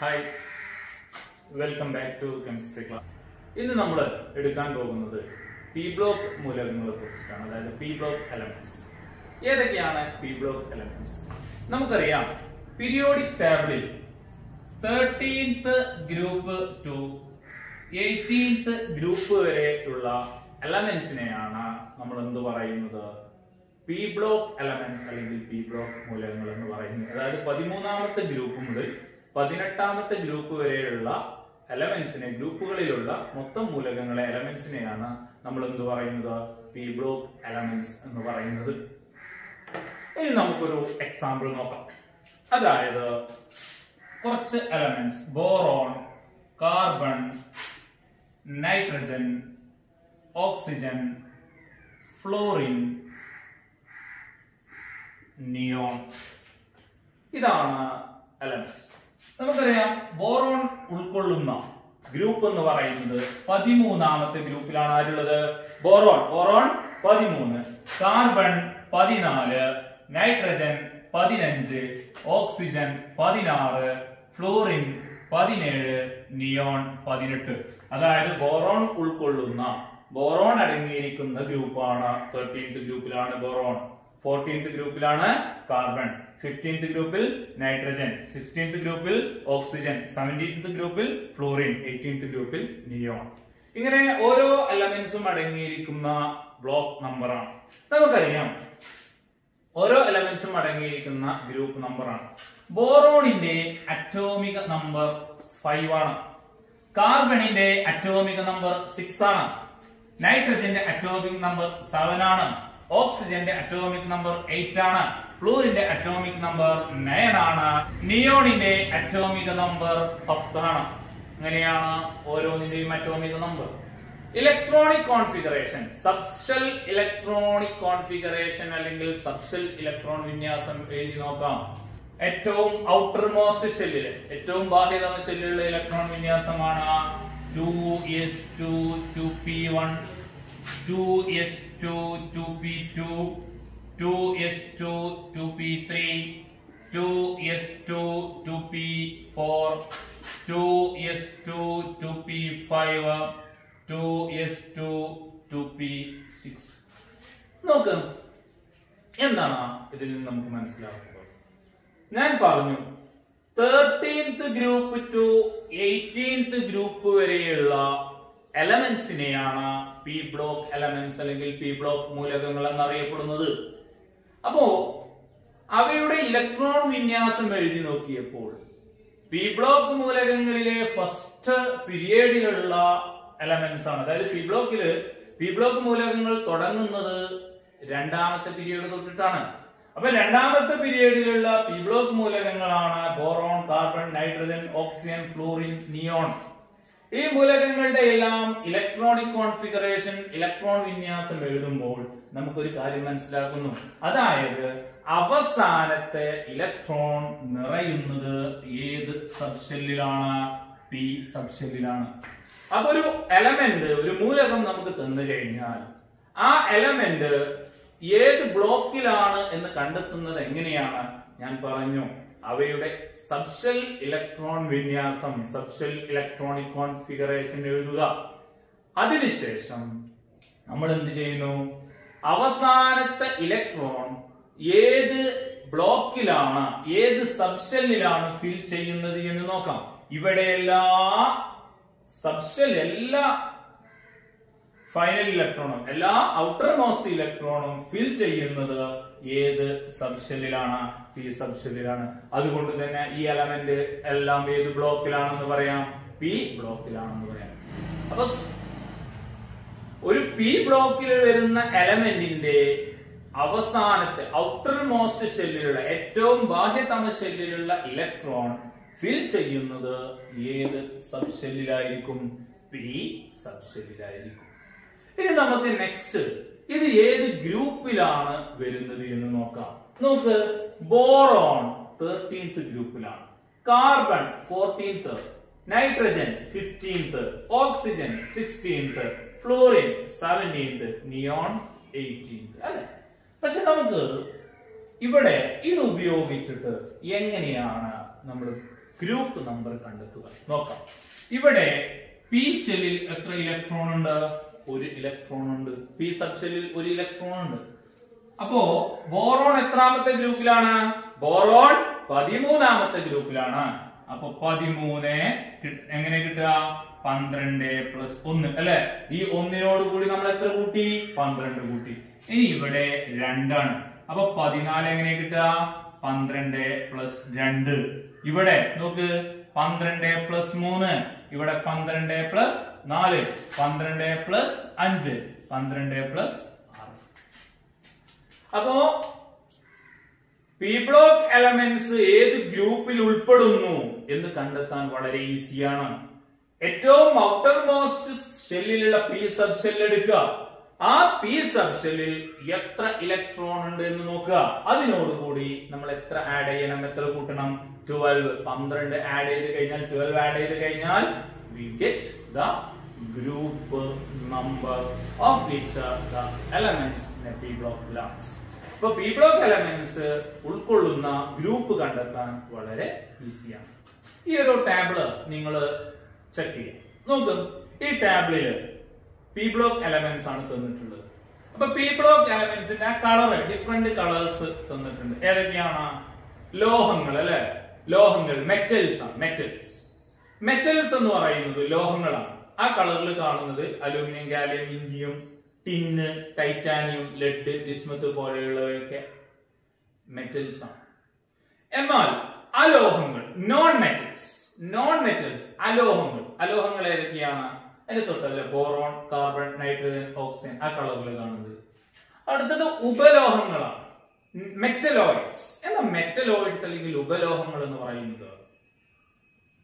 Hi, welcome back to chemistry class. ഇന്ന് നമ്മൾ എടുക്കാൻ പോകുന്നത് പി ബ്ലോക്ക് മൂലകങ്ങളെ കുറിച്ചിട്ടാണ്, അതായത് പി ബ്ലോക്ക് എലമെന്റ്സ്. ഏതൊക്കെയാണ് പി ബ്ലോക്ക് എലമെന്റ്സ്? നമുക്കറിയാം, പീരിയോഡിക് ടേബിളിൽ 13th group to 18th group വരെയുള്ള എലമെന്റ്സിനെയാണ് നമ്മൾ എന്ത് പറയുന്നത്? പി ബ്ലോക്ക് എലമെന്റ്സ് അല്ലെങ്കിൽ പി ബ്ലോക്ക് മൂലകങ്ങൾ എന്ന് പറയുന്നത്. അതായത് 13ാമത്തെ ഗ്രൂപ്പ് മുതൽ 18ാമത്തെ ഗ്രൂപ്പ് വരെയുള്ള എലമെന്റ്സിനെ, ഗ്രൂപ്പുകളിലുള്ള മൊത്തം മൂലകങ്ങളെ, എലമെന്റ്സിനെയാണ് നമ്മൾ എന്ത് പറയുന്നത്? പി ബ്ലോക്ക് എലമെന്റ്സ് എന്ന് പറയുന്നത്. ഇനി നമുക്കൊരു എക്സാമ്പിൾ നോക്കാം. അതായത് കുറച്ച് elements: boron, carbon, nitrogen, oxygen, fluorine, neon. ഇതാണ് എലമെന്റ്സ്. നമുക്കറിയാം, ബോറോൺ ഉൾക്കൊള്ളുന്ന ഗ്രൂപ്പ് എന്ന് പറയുന്നത് 13ാമത്തെ ഗ്രൂപ്പിലാണ് ആരുള്ളത്? Boron 13, carbon 14, nitrogen 15, oxygen 16, fluorine 17, neon 18. അതായത് ബോറോൺ ഉൾക്കൊള്ളുന്ന, ബോറോൺ അടങ്ങിയിരിക്കുന്ന ഗ്രൂപ്പാണ് 13th ഗ്രൂപ്പിലാണ് boron, 14th ഗ്രൂപ്പിലാണ് carbon, 15th ഗ്രൂപ്പിൽ നൈട്രജൻ, 16th ഗ്രൂപ്പിൽ ഓക്സിജൻ, 17th ഗ്രൂപ്പിൽ ഫ്ലോറിൻ, 18th ഗ്രൂപ്പിൽ നിയോൺ. ഇങ്ങനെ ഓരോ എലമെന്റ്സും അടങ്ങിയിരിക്കുന്ന ബ്ലോക്ക് നമ്പറാണ്. നമുക്കറിയാം, ഓരോ എലമെന്റ്സും അടങ്ങിയിരിക്കുന്ന ഗ്രൂപ്പ് നമ്പറാണ്. ബോറോണിന്റെ അറ്റോമിക നമ്പർ 5 ആണ്. കാർബണിന്റെ അറ്റോമിക നമ്പർ 6 ആണ്. നൈട്രജന്റെ അറ്റോമിക് നമ്പർ 7 ആണ്. ഓക്സിജന്റെ അറ്റോമിക് നമ്പർ 8 ആണ്. ഫ്ലൂറിന്റെ അറ്റോമിക് നമ്പർ 9 ആണ്. നിയോണിന്റെ അറ്റോമിക നമ്പർ 10 ആണ്. അങ്ങനെയാണ് ഓരോന്നിന്റെയും അറ്റോമിക number. Electronic configuration, subshell electronic configuration അല്ലെങ്കിൽ സബ്ഷെൽ ഇലക്ട്രോൺ വിന്യാസം എഴുതി നോക്കാം. ഏറ്റവും ഔട്ടർ മോസ്റ്റ് ഷെല്ലില്, ഏറ്റവും ബാഹ്യതമ ഷെല്ലിലുള്ള electron വിന്യാസമാണ് 2s2 2p1, 2s2 2p2, 2s2 2p3, 2s2 2p4, 2s2 2p5, 2s2 2p6. നോക്ക്, എന്താണ് ഇതിൽ നിന്ന് നമുക്ക് മനസ്സിലാക്കുന്നത്? ഞാൻ പറഞ്ഞു, 13th group to 18th group വരെയുള്ള എലമെന്റ്സിനെയാണ് പി ബ്ലോക്ക് എലമെന്റ്സ് അല്ലെങ്കിൽ പി ബ്ലോക്ക് മൂലകങ്ങൾ എന്നറിയപ്പെടുന്നത്. അപ്പോ അവയുടെ ഇലക്ട്രോൺ വിന്യാസം എഴുതി നോക്കിയപ്പോൾ പി ബ്ലോക്ക് മൂലകങ്ങളിലെ ഫസ്റ്റ് പീരിയഡിലുള്ള എലമെന്റ്സ് ആണ്. അതായത് പി ബ്ലോക്ക് മൂലകങ്ങൾ തുടങ്ങുന്നത് 2ാമത്തെ പീരിയഡ് തൊട്ടിട്ടാണ്. അപ്പൊ 2ാമത്തെ പീരിയഡിലുള്ള പി ബ്ലോക്ക് മൂലകങ്ങളാണ് boron, carbon, nitrogen, oxygen, fluorine, neon. ഈ മൂലകങ്ങളുടെ എല്ലാം ഇലക്ട്രോണിക് കോൺഫിഗറേഷൻ, ഇലക്ട്രോൺ വിന്യാസം എഴുതുമ്പോൾ നമുക്കൊരു കാര്യം മനസ്സിലാക്കുന്നു. അതായത് അവസാനത്തെ ഇലക്ട്രോൺ നിറയുന്നത് ഏത് സബ്ഷെല്ലിലാണ്? പി സബ്ഷെല്ലിലാണ്. അപ്പൊ ഒരു എലമെന്റ്, ഒരു മൂലകം നമുക്ക് തന്നു കഴിഞ്ഞാൽ ആ എലമെന്റ് ഏത് ബ്ലോക്കിലാണ് എന്ന് കണ്ടെത്തുന്നത് എങ്ങനെയാണ്? ഞാൻ പറഞ്ഞു, അവയുടെ സബ്ഷെൽ ഇലക്ട്രോൺ വിന്യാസം, സബ്ഷെൽ ഇലക്ട്രോണിക് കോൺഫിഗറേഷൻ എഴുതുക. അതിനുശേഷം നമ്മൾ എന്ത് ചെയ്യുന്നു? അവസാനത്തെ ഇലക്ട്രോൺ ഏത് ബ്ലോക്കിലാണ്, ഏത് സബ്ഷെല്ലിലാണ് ഫിൽ ചെയ്യുന്നത് എന്ന് നോക്കാം. ഇവിടെ എല്ലാ സബ്ഷെൽ, എല്ലാ ഫൈനൽ ഇലക്ട്രോണും, എല്ലാ ഔട്ടർ മോസ്റ്റ് ഇലക്ട്രോണും ഫിൽ ചെയ്യുന്നത് ഏത് സബ്ഷെല്ലിലാണ്? പി സബ്ഷെല്ലിലാണ്. അതുകൊണ്ട് തന്നെ ഈ എലമെന്റ് എല്ലാം ഏത് ബ്ലോക്കിലാണെന്ന് പറയാം? പി ബ്ലോക്കിലാണെന്ന് പറയാം. അപ്പൊ ഒരു പി ബ്ലോക്കിൽ വരുന്ന എലമെന്റിന്റെ അവസാനത്തെ ഔട്ടർ മോസ്റ്റ് ഷെല്ലിലുള്ള, ഏറ്റവും ബാഹ്യതമ ഷെല്ലിലുള്ള ഇലക്ട്രോൺ ഫിൽ ചെയ്യുന്നത് ഏത് സബ്ഷെല്ലിലായിരിക്കും? പി സബ്ഷെല്ലിലായിരിക്കും. ഇനി നമുക്ക് നെക്സ്റ്റ്, ഇത് ഏത് ഗ്രൂപ്പിലാണ് വരുന്നത് എന്ന് നോക്കാം. നോക്ക്, ബോറോൺ 13th ഗ്രൂപ്പിലാണ്, carbon 14th, nitrogen 15th, oxygen 16th, fluorine 17th, neon 18th. അല്ലെ? പക്ഷെ നമുക്ക് ഇവിടെ ഇത് ഉപയോഗിച്ചിട്ട് എങ്ങനെയാണ് നമ്മൾ ഗ്രൂപ്പ് നമ്പർ കണ്ടെത്തുക. നോക്കാം. ഇവിടെ പി ഷെല്ലിൽ എത്ര ഇലക്ട്രോൺ ഉണ്ട്? ഒരു ഇലക്ട്രോൺ ഉണ്ട്. പി സബ് ഷെല്ലിൽ ഒരു ഇലക്ട്രോൺ ഉണ്ട്. അപ്പോ ബോറോൺ എത്രാമത്തെ ഗ്രൂപ്പിലാണ്? ബോറോൺ 13ാമത്തെ ഗ്രൂപ്പിലാണ്. അപ്പൊ 13 എങ്ങനെ കിട്ടുക? 12 പ്ലസ് 1 അല്ലെ? ഈ ഒന്നിനോട് കൂടി നമ്മൾ എത്ര കൂട്ടി? 12 കൂട്ടി. ഇനി ഇവിടെ 2 ആണ്. അപ്പൊ 14 എങ്ങനെ കിട്ടുക? 12 പ്ലസ് 2. ഇവിടെ നോക്ക്, 12 പ്ലസ് 3, ഇവിടെ 12 പ്ലസ് 4, 12 പ്ലസ് 5, 12 പ്ലസ് 6. അപ്പോ പി ബ്ലോക്ക് എലമെന്റ്സ് ഏത് ഗ്രൂപ്പിൽ ഉൾപ്പെടുന്നു എന്ന് കണ്ടെത്താൻ വളരെ ഈസിയാണ്. ഏറ്റവും ഔട്ടർ മോസ്റ്റ് ഷെല്ലിലുള്ള പി സബ് ഷെൽ എടുക്കുക. ആ പി സബ് ഷെല്ലിൽ എത്ര ഇലക്ട്രോൺ ഉണ്ട് എന്ന് നോക്കുക. അതിനോടുകൂടി നമ്മൾ എത്ര ആഡ് ചെയ്യണം? എത്ര കൂട്ടണം? 12. 12 ആഡ് ചെയ്ത് കഴിഞ്ഞാൽ 12 ആഡ് ചെയ്ത് കഴിഞ്ഞാൽ we get the group number of which the elements in a p block belongs. ഇപ്പൊ പി ബ്ലോക്ക് എലമെന്റ്സ് ഉൾക്കൊള്ളുന്ന ഗ്രൂപ്പ് കണ്ടെത്താൻ വളരെ ഈസിയാണ്. ഈ ഒരു ടേബിള് നിങ്ങൾ ചെക്ക് ചെയ്യാം. നോക്കും, ഈ ടേബിളില് പി ബ്ലോക്ക് എലമെന്റ്സ് ആണ് തന്നിട്ടുള്ളത്. അപ്പൊ പി ബ്ലോക്ക് എലമെന്റ്സിന്റെ കളർ, ഡിഫറെന്റ് കളേഴ്സ് തന്നിട്ടുണ്ട്. ഏതൊക്കെയാണ്? ലോഹങ്ങൾ അല്ലെ? ലോഹങ്ങൾ, മെറ്റൽസ് ആണ്. മെറ്റൽസ് എന്ന് പറയുന്നത് ലോഹങ്ങളാണ്. ആ കളറിൽ കാണുന്നത് aluminium, gallium, indium, tin, titanium, lead, bismuth പോലെയുള്ളവയൊക്കെ മെറ്റൽസ് ആണ്. എന്നാൽ അലോഹങ്ങൾ, നോൺ മെറ്റൽസ് അലോഹങ്ങൾ ഏതൊക്കെയാണ്? അതിന്റെ തൊട്ടല്ലേ ബോറോൺ, കാർബൺ, നൈട്രജൻ, ഓക്സിജൻ ആ കളറിൽ കാണുന്നത്. അടുത്തത് ഉപലോഹങ്ങളാണ്, മെറ്റലോയിഡ്സ്. എന്നാൽ മെറ്റലോയിഡ്സ് അല്ലെങ്കിൽ ഉപലോഹങ്ങൾ എന്ന് പറയുന്നത്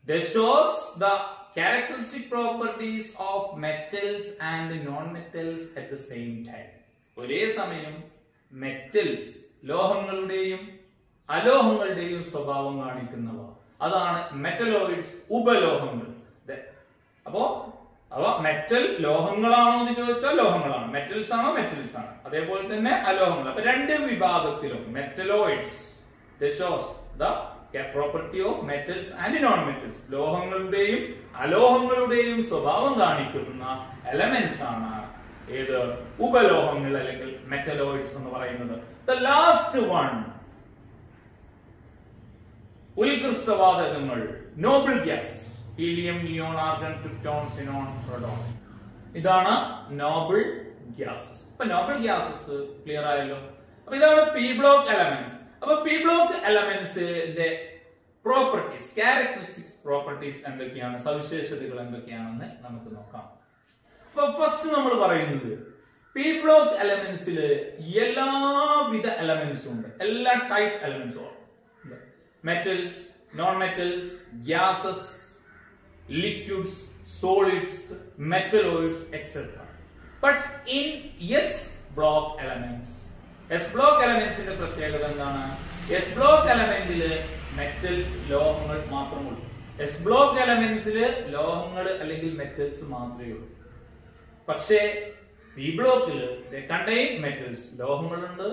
they shows the characteristic properties of metals and non-metals at the same time. ഒരേ സമയം മെറ്റൽസ്, ലോഹങ്ങളുടെയും അലോഹങ്ങളുടെയും സ്വഭാവം കാണിക്കുന്നവ, അതാണ് മെറ്റലോയിഡ്സ്, ഉപലോഹങ്ങൾ. അപ്പോ അവ മെറ്റൽ ലോഹങ്ങളാണോ എന്ന് ചോദിച്ചാൽ ലോഹങ്ങളാണ്. മെറ്റൽസ് ആണോ? മെറ്റൽസ് ആണ്. അതേപോലെ തന്നെ അലോഹങ്ങൾ. അപ്പൊ രണ്ട് വിഭാഗത്തിലും metalloids they shows the property of metals and non-metals, ലോഹങ്ങളുടെയും അലോഹങ്ങളുടെയും സ്വഭാവം കാണിക്കുന്ന എലമെന്റ്സ് ആണ് ഏത്? ഉപലോഹങ്ങൾ അല്ലെങ്കിൽ മെറ്റലോയിഡ്സ് എന്ന് പറയുന്നത്. The last one, ഉത്കൃഷ്ടവാതകങ്ങൾ, noble gases, helium, neon, argon, krypton, xenon, radon. ഇതാണ് നോബിൾ ഗ്യാസസ്. അപ്പൊ നോബിൾ ഗ്യാസസ് ക്ലിയർ ആയല്ലോ. അപ്പൊ ഇതാണ് പി ബ്ലോക്ക് എലമെന്റ്സ്. അപ്പൊ പി ബ്ലോക്ക് എലമെന്റ്സിന്റെ പ്രോപ്പർട്ടീസ്, ക്യാരക്ടറിസ്റ്റിക്സ് പ്രോപ്പർട്ടീസ് എന്തൊക്കെയാണ്, സവിശേഷതകൾ എന്തൊക്കെയാണെന്ന് നമുക്ക് നോക്കാം. അപ്പൊ ഫസ്റ്റ് നമ്മൾ പറയുന്നത് പി ബ്ലോക്ക് എലമെന്റ്സിൽ എല്ലാവിധ എലമെന്റ്സും ഉണ്ട്. എല്ലാ ടൈപ്പ് എലമെന്റ്സും ഉണ്ട്. Metals, non metals, gases, liquids, solids, metalloids etcetera. But in s block elements, s block എലമെന്റ്സിന്റെ പ്രത്യേകത എന്താണ്? എസ് ബ്ലോക്ക് എലമെന്റില് മെറ്റൽസ്, ലോഹങ്ങൾ മാത്രമുള്ളൂ. എസ് ബ്ലോക്ക് എലമെന്റ്സില് ലോഹങ്ങൾ അല്ലെങ്കിൽ മെറ്റൽസ് മാത്രമേ ഉള്ളൂ. പക്ഷേ പി ബ്ലോക്കില് കണ്ടെയ്ൻ മെറ്റൽസ്, ലോഹങ്ങളുണ്ട്,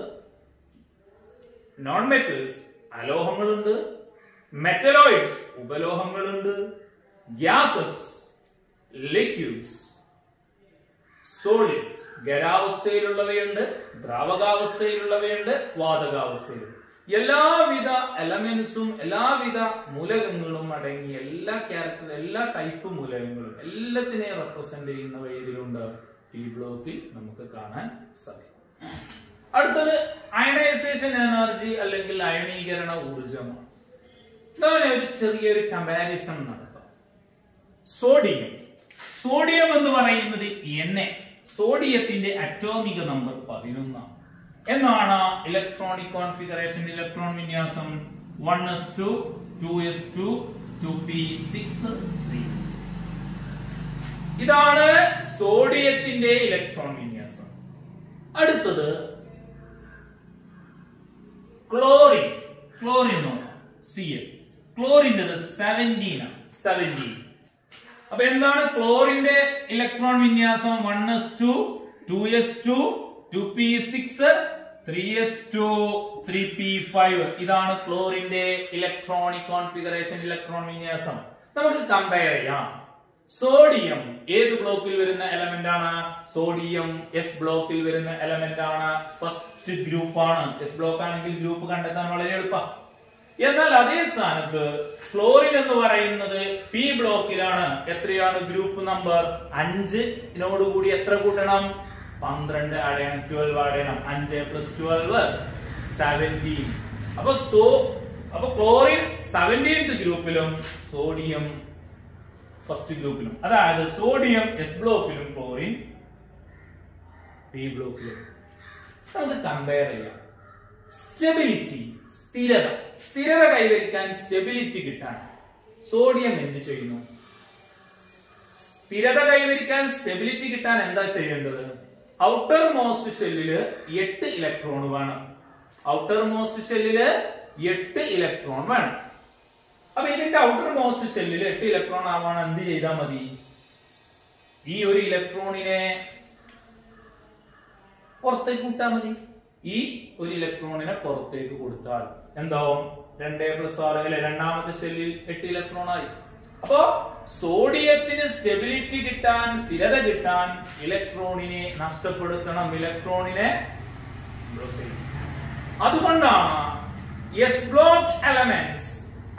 നോൺ മെറ്റൽസ് അലോഹങ്ങളുണ്ട്, മെറ്റലോയിഡ്സ് ഉപലോഹങ്ങളുണ്ട്, ഗ്യാസസ്, ലിക്വിഡ്സ്, സോളിഡ്സ് ഖരാവസ്ഥയിലുള്ളവയുണ്ട്, ദ്രാവകാവസ്ഥയിലുള്ളവയുണ്ട്, വാതകാവസ്ഥയിലുണ്ട്. എല്ലാവിധ എലമെന്റ്സും എല്ലാവിധ മൂലകങ്ങളും അടങ്ങിയ എല്ലാ ക്യാരക്ടർ, എല്ലാ ടൈപ്പ് മൂലകങ്ങളും എല്ലാത്തിനെയും റെപ്രസെന്റ് ചെയ്യുന്നവ ഏതിലുണ്ട്? പി ബ്ലോക്കിൽ നമുക്ക് കാണാൻ സാധിക്കും. അടുത്തത് അയണൈസേഷൻ എനർജി അല്ലെങ്കിൽ അയണീകരണ ഊർജമാണ്. ഇതാണ് ഒരു ചെറിയൊരു കമ്പാരിസൺ നടത്താം. സോഡിയം എന്ന് പറയുന്നത് Na. സോഡിയത്തിന്റെ അറ്റോമിക നമ്പർ 11 എന്നാണ്. ഇലക്ട്രോണിക് കോൺഫിഗറേഷൻ, ഇലക്ട്രോൺ വിന്യാസം 1s2, 2s2, 2p6, 3s. ഇതാണ് സോഡിയത്തിന്റെ ഇലക്ട്രോൺ വിന്യാസം. അടുത്തത് ക്ലോറിൻ Cl. ക്ലോറിൻ്റെത് 17 ആണ്. 17. അപ്പൊ എന്താണ് ക്ലോറിന്റെ ഇലക്ട്രോൺ വിന്യാസം? 1s2, 2s2, 2p6, 3s2 3p5 ഇതാണ് ക്ലോറിന്റെ ഇലക്ട്രോണിക് കോൺഫിഗറേഷൻ, ഇലക്ട്രോൺ വിന്യാസം. നമുക്ക് കമ്പയർ ചെയ്യാം. സോഡിയം ഏത് ബ്ലോക്കിൽ വരുന്ന എലമെന്റ് ആണ്? സോഡിയം എസ് ബ്ലോക്കിൽ വരുന്ന എലമെന്റ് ആണ്. ഫസ്റ്റ് ഗ്രൂപ്പ് ആണ്. എസ് ബ്ലോക്ക് ആണെങ്കിൽ ഗ്രൂപ്പ് കണ്ടെത്താൻ വളരെ എളുപ്പം. എന്നാൽ അതേ സ്ഥാനത്ത് ക്ലോറിൻ എന്ന് പറയുന്നത് പി ബ്ലോക്കിലാണ്. എത്രയാണ് ഗ്രൂപ്പ് നമ്പർ? 5 കൂടി എത്ര കൂട്ടണം? 12 ആഡ് ചെയ്യണം, 12 ആഡ് ചെയ്യണം. 5 + 12 17. അപ്പൊ ക്ലോറിൻ 17th ഗ്രൂപ്പിലും സോഡിയം ഫസ്റ്റ് ഗ്രൂപ്പിലും, അതായത് സോഡിയം എസ് ബ്ലോക്കിലും ക്ലോറിൻ പി ബ്ലോക്കിലും. നമുക്ക് കമ്പയർ ചെയ്യാം. സ്റ്റെബിലിറ്റി, സ്ഥിരത കൈവരിക്കാൻ, സ്റ്റെബിലിറ്റി കിട്ടാൻ സോഡിയം എന്ത് ചെയ്യുന്നു? സ്ഥിരത കൈവരിക്കാൻ, സ്റ്റെബിലിറ്റി കിട്ടാൻ എന്താ ചെയ്യേണ്ടത്? ഔട്ടർ മോസ്റ്റ് ഷെല്ലില് 8 ഇലക്ട്രോൺ വേണം. ഔട്ടർ മോസ്റ്റ് ഷെല്ലില് 8 ഇലക്ട്രോൺ വേണം. അപ്പൊ ഇതിന്റെ ഔട്ടർ മോസ്റ്റ് ഷെല്ലിൽ 8 ഇലക്ട്രോൺ ആവാൻ എന്ത് ചെയ്താൽ മതി? ഈ ഒരു ഇലക്ട്രോണിനെ പുറത്തേക്ക് വിട്ടാൽ മതി. ഈ ഒരു ഇലക്ട്രോണിനെ പുറത്തേക്ക് കൊടുത്താൽ എന്താവും? 2+6 അല്ലെ? രണ്ടാമത്തെ ഷെല്ലിൽ 8 ഇലക്ട്രോൺ ആയി. അപ്പോ സോഡിയത്തിന് സ്റ്റെബിലിറ്റി കിട്ടാൻ, സ്ഥിരത കിട്ടാൻ ഇലക്ട്രോണിനെ നഷ്ടപ്പെടുത്തണം, ഇലക്ട്രോണിനെ. അതുകൊണ്ടാണ് എസ് ബ്ലോക്ക് എലമെന്റ്സ്,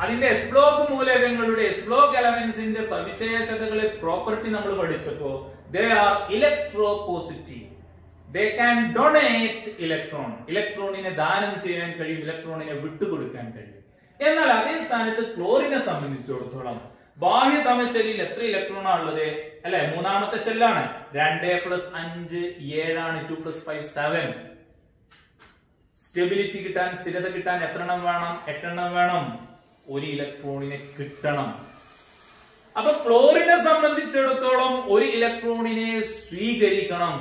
അതിന്റെ എസ് ബ്ലോക്ക് മൂലകങ്ങളുടെ, എസ് ബ്ലോക്ക് എലമെന്റ്സിന്റെ സവിശേഷതകളെ, പ്രോപ്പർട്ടി നമ്മൾ പഠിച്ചപ്പോ they are electropositive. They can donate electron. ഇലക്ട്രോണിനെ ദാനം ചെയ്യാൻ കഴിയും, ഇലക്ട്രോണിനെ വിട്ടുകൊടുക്കാൻ കഴിയും. എന്നാൽ അതേ സ്ഥാനത്ത് ക്ലോറിനെ സംബന്ധിച്ചിടത്തോളം ബാഹ്യ തമശലിൽ എത്ര ഇലക്ട്രോൺ ആണുള്ളത്? അല്ലെ, മൂന്നാമത്തെ ഷെല്ലാണ്. 2+5 7ആണ്. 2+5 7. സ്റ്റെബിലിറ്റി കിട്ടാൻ, സ്ഥിരത കിട്ടാൻ എത്ര എണ്ണം വേണം? 8 എണ്ണം വേണം. ഒരു ഇലക്ട്രോണിനെ കിട്ടണം. അപ്പൊ ക്ലോറിനെ സംബന്ധിച്ചിടത്തോളം ഒരു ഇലക്ട്രോണിനെ സ്വീകരിക്കണം.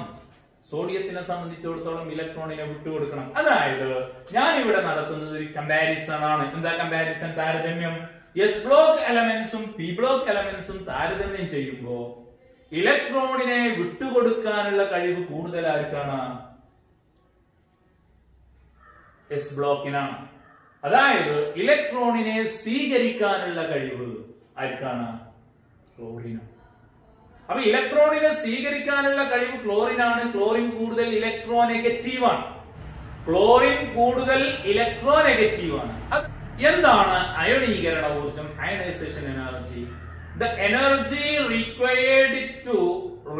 സോഡിയത്തിനെ സംബന്ധിച്ചിടത്തോളം ഇലക്ട്രോണിനെ വിട്ടുകൊടുക്കണം. അതായത് ഞാൻ ഇവിടെ നടത്തുന്നത് ഒരു കമ്പാരിസൺ ആണ്. എന്താ കമ്പാരിസൺ? താരതമ്യം. എസ് ബ്ലോക്ക് എലമെന്റ്സും പി ബ്ലോക്ക് എലമെന്റ്സും താരതമ്യം ചെയ്യുമ്പോൾ ഇലക്ട്രോണിനെ വിട്ടുകൊടുക്കാനുള്ള കഴിവ് കൂടുതൽ ആർക്കാണ്? എസ് ബ്ലോക്കിനാണ്. അതായത് ഇലക്ട്രോണിനെ സ്വീകരിക്കാനുള്ള കഴിവ് ആർക്കാണ്? ക്ലോറിനാണ്. അപ്പൊ ഇലക്ട്രോണിനെ സ്വീകരിക്കാനുള്ള കഴിവ് ക്ലോറിനാണ്. ക്ലോറിൻ കൂടുതൽ ഇലക്ട്രോനെഗറ്റീവ് ആണ്. ക്ലോറിൻ കൂടുതൽ ഇലക്ട്രോനെഗറ്റീവ് ആണ്. എന്താണ് അയോണീകരണ ഊർജം? Ionisation energy. The energy required to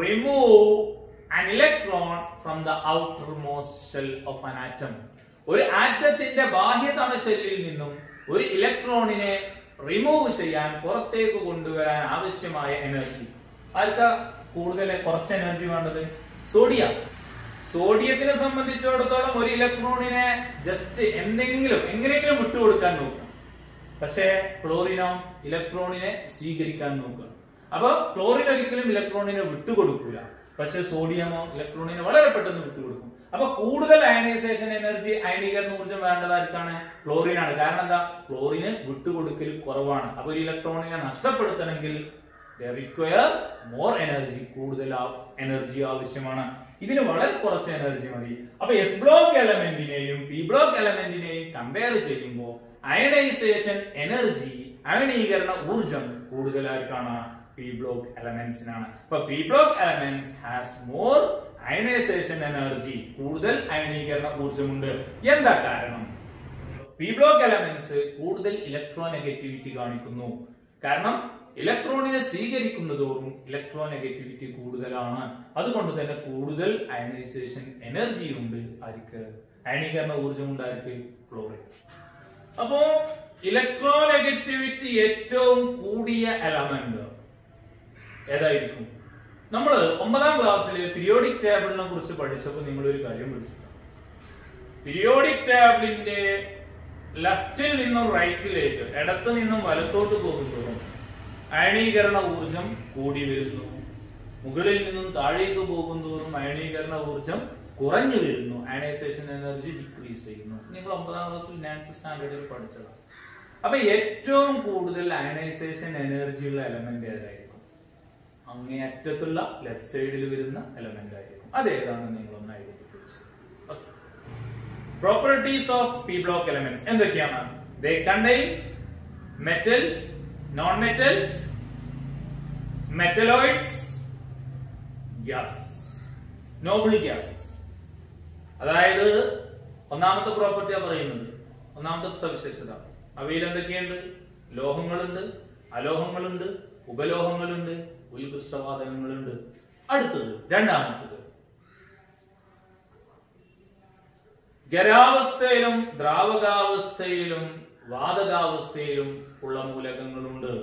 remove an electron from the outermost shell of an atom. ഒരു ആറ്റത്തിന്റെ ബാഹ്യതമ ഷെല്ലിൽ നിന്നും ഒരു ഇലക്ട്രോണിനെ റിമൂവ് ചെയ്യാൻ, പുറത്തേക്ക് കൊണ്ടുവരാൻ ആവശ്യമായ എനർജി ആർക്കാ കൂടുതൽ? കുറച്ച് എനർജി വേണ്ടത് സോഡിയത്തിനെ സംബന്ധിച്ചിടത്തോളം ഒരു ഇലക്ട്രോണിനെ ജസ്റ്റ് എങ്ങനെയെങ്കിലും വിട്ടുകൊടുക്കാൻ നോക്കണം. പക്ഷേ ക്ലോറിനോ ഇലക്ട്രോണിനെ സ്വീകരിക്കാൻ നോക്കണം. അപ്പൊ ക്ലോറിൻ ഒരിക്കലും ഇലക്ട്രോണിനെ വിട്ടുകൊടുക്കൂല. പക്ഷെ സോഡിയമോ ഇലക്ട്രോണിനെ വളരെ പെട്ടെന്ന് വിട്ടുകൊടുക്കും. അപ്പൊ കൂടുതൽ അയണൈസേഷൻ എനർജി, അയണീകരണ ഊർജ്ജം വേണ്ടതാർക്കാണ്? ക്ലോറിനാണ്. കാരണം എന്താ? ക്ലോറിന് വിട്ടുകൊടുക്കൽ കുറവാണ്. അപ്പൊ ഒരു ഇലക്ട്രോണിനെ നഷ്ടപ്പെടുത്തണമെങ്കിൽ റിക്വയർ മോർ എനർജി, കൂടുതൽ എനർജി ആവശ്യമാണ്. ഇതിന് വളരെ കുറച്ച് എനർജി മതി. അപ്പൊ എസ് ബ്ലോക്ക് എലമെന്റിനെയും പി ബ്ലോക്ക് എലമെന്റിനെയും കമ്പയർ ചെയ്യുമ്പോൾ അയണൈസേഷൻ എനർജി, അയണീകരണ ഊർജം കൂടുതലായിട്ടാണ് പി ബ്ലോക്ക് എലമെന്റ്സിനാണ്. അപ്പൊ p block elements has more ionisation energy, കൂടുതൽ അയണീകരണ ഊർജമുണ്ട്. എന്താ കാരണം? പി ബ്ലോക്ക് എലമെന്റ്സ് കൂടുതൽ ഇലക്ട്രോനെഗറ്റിവിറ്റി കാണിക്കുന്നു. കാരണം ഇലക്ട്രോണിനെ സ്വീകരിക്കുന്നതോറും ഇലക്ട്രോനെഗറ്റിവിറ്റി കൂടുതലാണ്. അതുകൊണ്ട് തന്നെ കൂടുതൽ അയണൈസേഷൻ എനർജി ഉണ്ട് ആർക്ക്? അയണീകരണ ഊർജം ഉണ്ട് ആർക്ക്? ക്ലോറിൻ. അപ്പോ ഇലക്ട്രോനെഗറ്റിവിറ്റി ഏറ്റവും കൂടിയ എലമെന്റ് ഏതായിരിക്കും? നമ്മൾ 9ാം ക്ലാസ്സിൽ പീരിയോഡിക് ടേബിളിനെ കുറിച്ച് പഠിച്ചപ്പോൾ നിങ്ങൾ ഒരു കാര്യം പഠിച്ചിട്ടുണ്ട്. പീരിയോഡിക് ടേബിളിന്റെ ലെഫ്റ്റിൽ നിന്നും റൈറ്റിലേക്ക്, ഇടത്തു നിന്നും വലത്തോട്ട് പോകുമ്പോഴും അയണീകരണ ഊർജം കൂടി വരുന്നു. മുകളിൽ നിന്നും താഴേക്ക് പോകുന്നതോറും അയണീകരണ ഊർജം കുറഞ്ഞു വരുന്നു. അയണൈസേഷൻ എനർജി ഡിക്രീസ് ചെയ്യുന്നു. നിങ്ങൾ 9ാം ക്ലാസ്സിൽ 9th സ്റ്റാൻഡേർഡിൽ പഠിച്ചതാണ്. അപ്പൊ ഏറ്റവും കൂടുതൽ അയണൈസേഷൻ എനർജിയുള്ള എലമെന്റ് ഏതായിരിക്കും? അങ്ങേയറ്റത്തുള്ള ലെഫ്റ്റ് സൈഡിൽ വരുന്ന എലമെന്റ് ആയിരിക്കും. അതേതാണെന്ന് നിങ്ങളൊന്ന് ഐഡന്റിഫൈ ചെയ്യും. Properties of p block elements എന്തൊക്കെയാണ്? They contains metals, non metals, metalloids, gases, noble gases. അതായത് ഒന്നാമത്തെ പ്രോപ്പർട്ടിയാ പറയുന്നത്, ഒന്നാമത്തെ സവിശേഷത. അവയിൽ എന്തൊക്കെയുണ്ട്? ലോഹങ്ങളുണ്ട്, അലോഹങ്ങളുണ്ട്, ഉപലോഹങ്ങളുണ്ട്, ഉത്കൃഷ്ടവാതകങ്ങളുണ്ട്. അടുത്തത് രണ്ടാമത്തത് ഖരാവസ്ഥയിലും ദ്രാവകാവസ്ഥയിലും വാതകാവസ്ഥയിലും ഉള്ള മൂലകങ്ങളുണ്ട്.